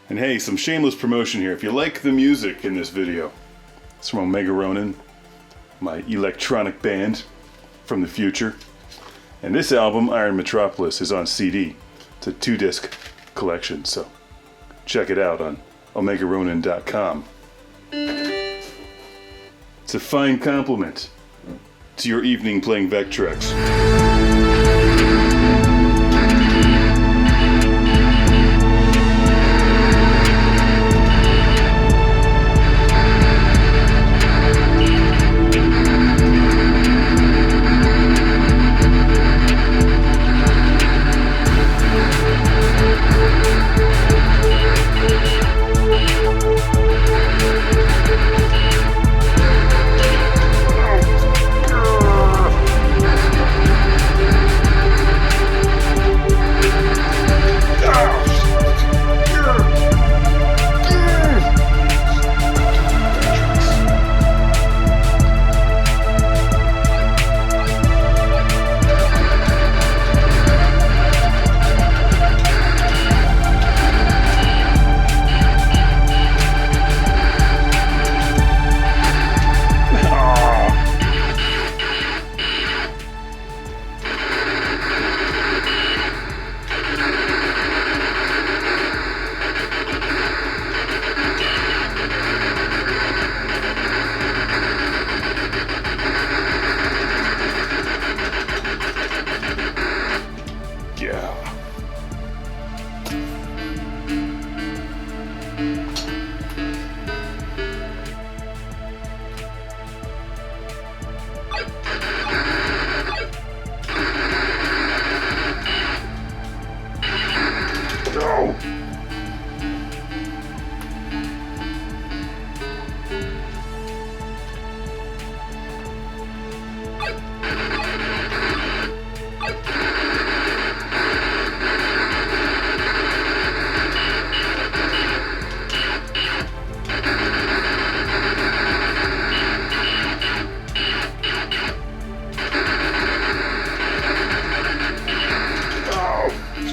And hey, some shameless promotion here. If you like the music in this video, it's from Omega Ronin, my electronic band from the future. And this album, Iron Metropolis, is on CD. It's a 2-disc collection, so check it out on omegaronin.com. It's a fine compliment to your evening playing Vectrex.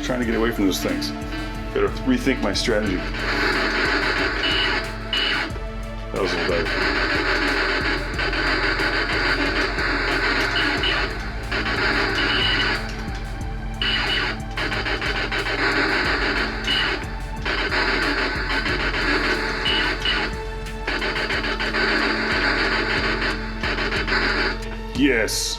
Trying to get away from those things. Better rethink my strategy. That was a little better. Yes.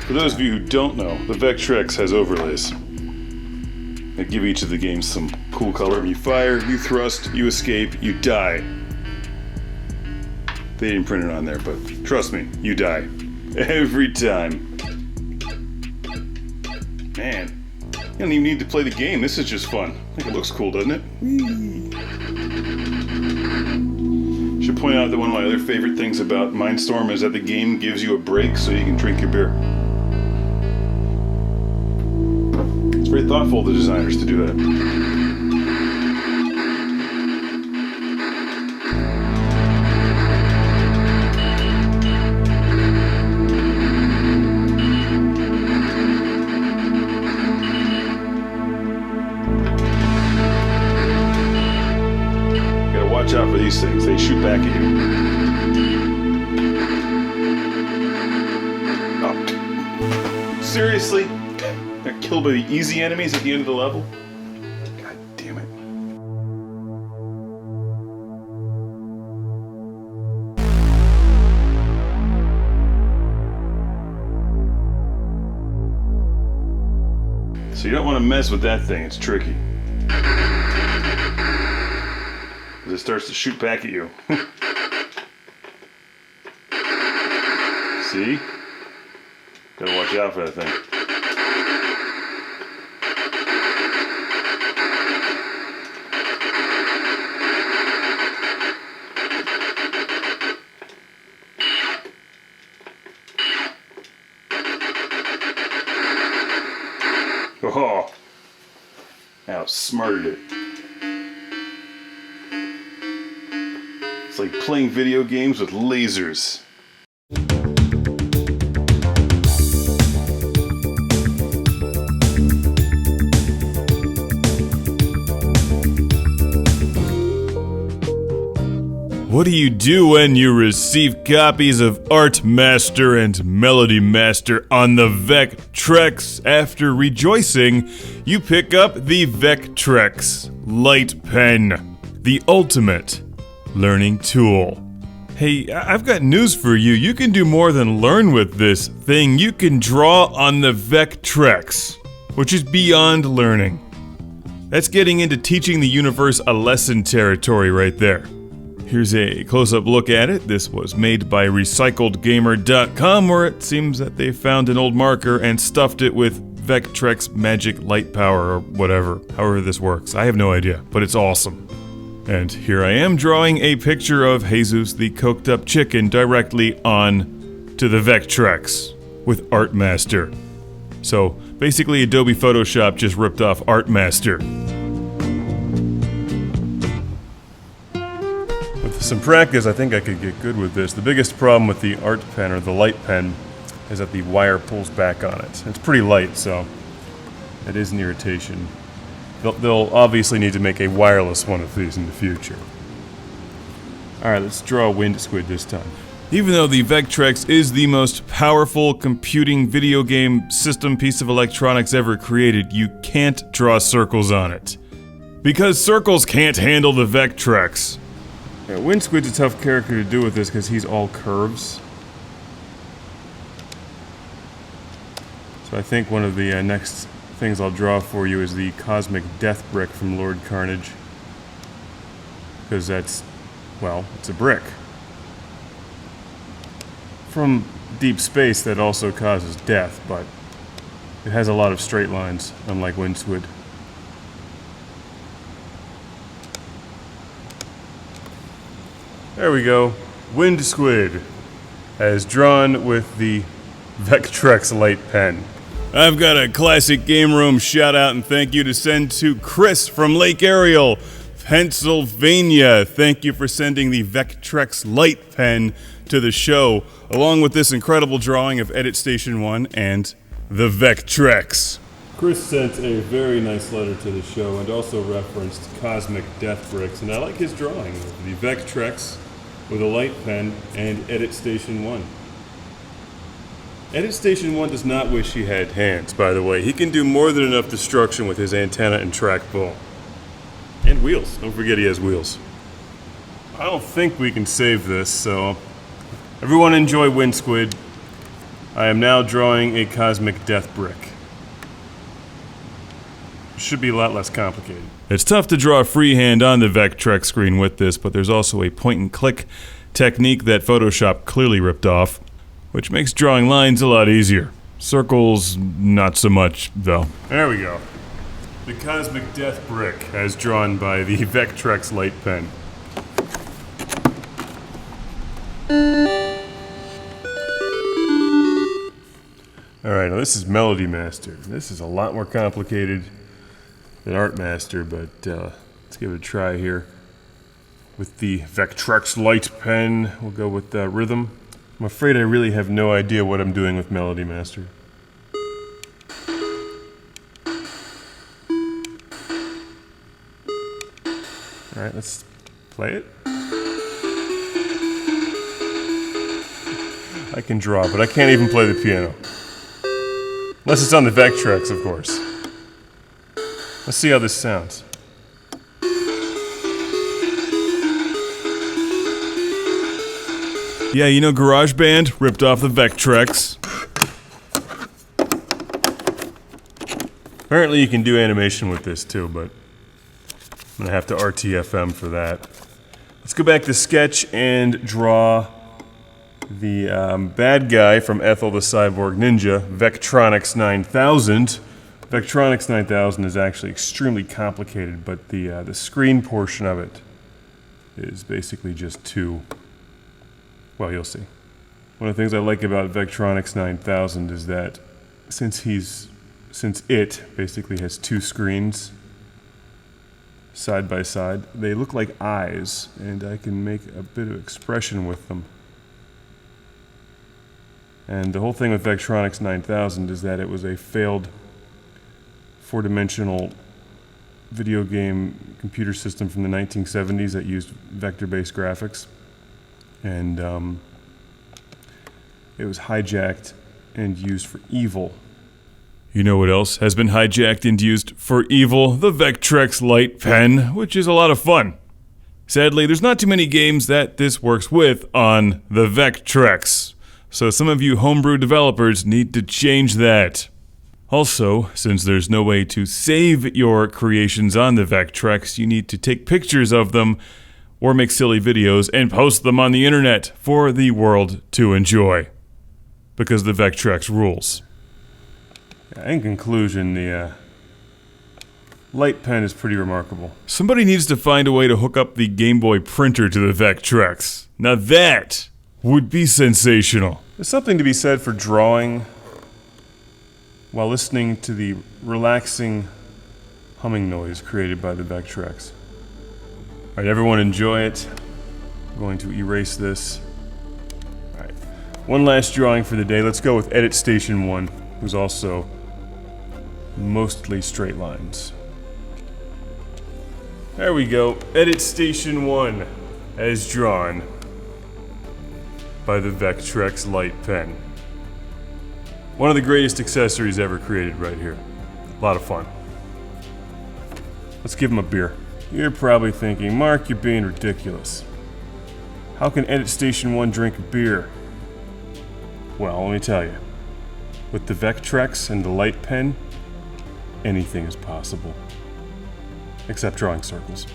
For those of you who don't know, the Vectrex has overlays that give each of the games some cool color. You fire, you thrust, you escape, you die. They didn't print it on there, but trust me, you die. Every time. Man, you don't even need to play the game. This is just fun. I think it looks cool, doesn't it? Should point out that one of my other favorite things about Mindstorm is that the game gives you a break so you can drink your beer. It's very thoughtful of the designers to do that. Watch out for these things, they shoot back at you. Oh. Seriously? Got killed by the easy enemies at the end of the level? God damn it. So you don't want to mess with that thing, it's tricky. It starts to shoot back at you. See? Gotta watch out for that thing. Oh, outsmarted it. It's like playing video games with lasers. What do you do when you receive copies of Art Master and Melody Master on the Vectrex? After rejoicing, you pick up the Vectrex Light Pen, the ultimate learning tool. Hey, I've got news for you. You can do more than learn with this thing. You can draw on the Vectrex, which is beyond learning. That's getting into teaching the universe a lesson territory right there. Here's a close-up look at it. This was made by RecycledGamer.com, where it seems that they found an old marker and stuffed it with Vectrex Magic Light Power, or whatever, however this works. I have no idea, but it's awesome. And here I am drawing a picture of Jesus the coked-up chicken directly on to the Vectrex with Art Master. So, basically Adobe Photoshop just ripped off Art Master. Some practice, I think I could get good with this. The biggest problem with the art pen or the light pen is that the wire pulls back on it. It's pretty light, so it is an irritation. They'll obviously need to make a wireless one of these in the future. Alright, let's draw a wind squid this time. Even though the Vectrex is the most powerful computing video game system piece of electronics ever created, you can't draw circles on it. Because circles can't handle the Vectrex. Yeah, Wind Squid's a tough character to do with this because he's all curves. So I think one of the next things I'll draw for you is the Cosmic Death Brick from Lord Carnage. Because that's, well, it's a brick. From deep space that also causes death, but it has a lot of straight lines, unlike Wind Squid. There we go. Wind Squid, as drawn with the Vectrex Light Pen. I've got a classic game room shout out and thank you to send to Chris from Lake Ariel, Pennsylvania. Thank you for sending the Vectrex Light Pen to the show, along with this incredible drawing of Edit Station 1 and the Vectrex. Chris sent a very nice letter to the show and also referenced Cosmic Death Bricks, and I like his drawing of the Vectrex with a light pen and Edit Station 1. Edit Station 1 does not wish he had hands, by the way. He can do more than enough destruction with his antenna and trackball. And wheels. Don't forget he has wheels. I don't think we can save this, so everyone enjoy Wind Squid. I am now drawing a Cosmic Death Brick. Should be a lot less complicated. It's tough to draw freehand on the Vectrex screen with this, but there's also a point-and-click technique that Photoshop clearly ripped off, which makes drawing lines a lot easier. Circles, not so much, though. There we go. The Cosmic Death Brick, as drawn by the Vectrex Light Pen. Alright, now this is Melody Master. This is a lot more complicated than Art Master, but let's give it a try here. With the Vectrex Light Pen, we'll go with Rhythm. I'm afraid I really have no idea what I'm doing with Melody Master. Alright, let's play it. I can draw, but I can't even play the piano. Unless it's on the Vectrex, of course. Let's see how this sounds. Yeah, you know GarageBand ripped off the Vectrex. Apparently you can do animation with this too, but I'm gonna have to RTFM for that. Let's go back to Sketch and draw the bad guy from Ethel the Cyborg Ninja, Vectrex 9000. Vectrex 9000 is actually extremely complicated, but the screen portion of it is basically just two. Well, you'll see. One of the things I like about Vectrex 9000 is that since it basically has two screens side by side, they look like eyes, and I can make a bit of expression with them. And the whole thing with Vectrex 9000 is that it was a failed four-dimensional video game computer system from the 1970s that used vector-based graphics. And it was hijacked and used for evil. You know what else has been hijacked and used for evil? The Vectrex Light Pen, which is a lot of fun. Sadly, there's not too many games that this works with on the Vectrex, so some of you homebrew developers need to change that. Also, since there's no way to save your creations on the Vectrex, you need to take pictures of them or make silly videos and post them on the internet for the world to enjoy. Because the Vectrex rules. In conclusion, the Light Pen is pretty remarkable. Somebody needs to find a way to hook up the Game Boy printer to the Vectrex. Now that would be sensational. There's something to be said for drawing while listening to the relaxing humming noise created by the Vectrex. Alright, everyone enjoy it. I'm going to erase this. Alright, one last drawing for the day. Let's go with Edit Station 1, who's also mostly straight lines. There we go. Edit Station 1, as drawn by the Vectrex Light Pen. One of the greatest accessories ever created right here. A lot of fun. Let's give him a beer. You're probably thinking, Mark, you're being ridiculous. How can Edit Station 1 drink a beer? Well, let me tell you. With the Vectrex and the Light Pen, anything is possible. Except drawing circles.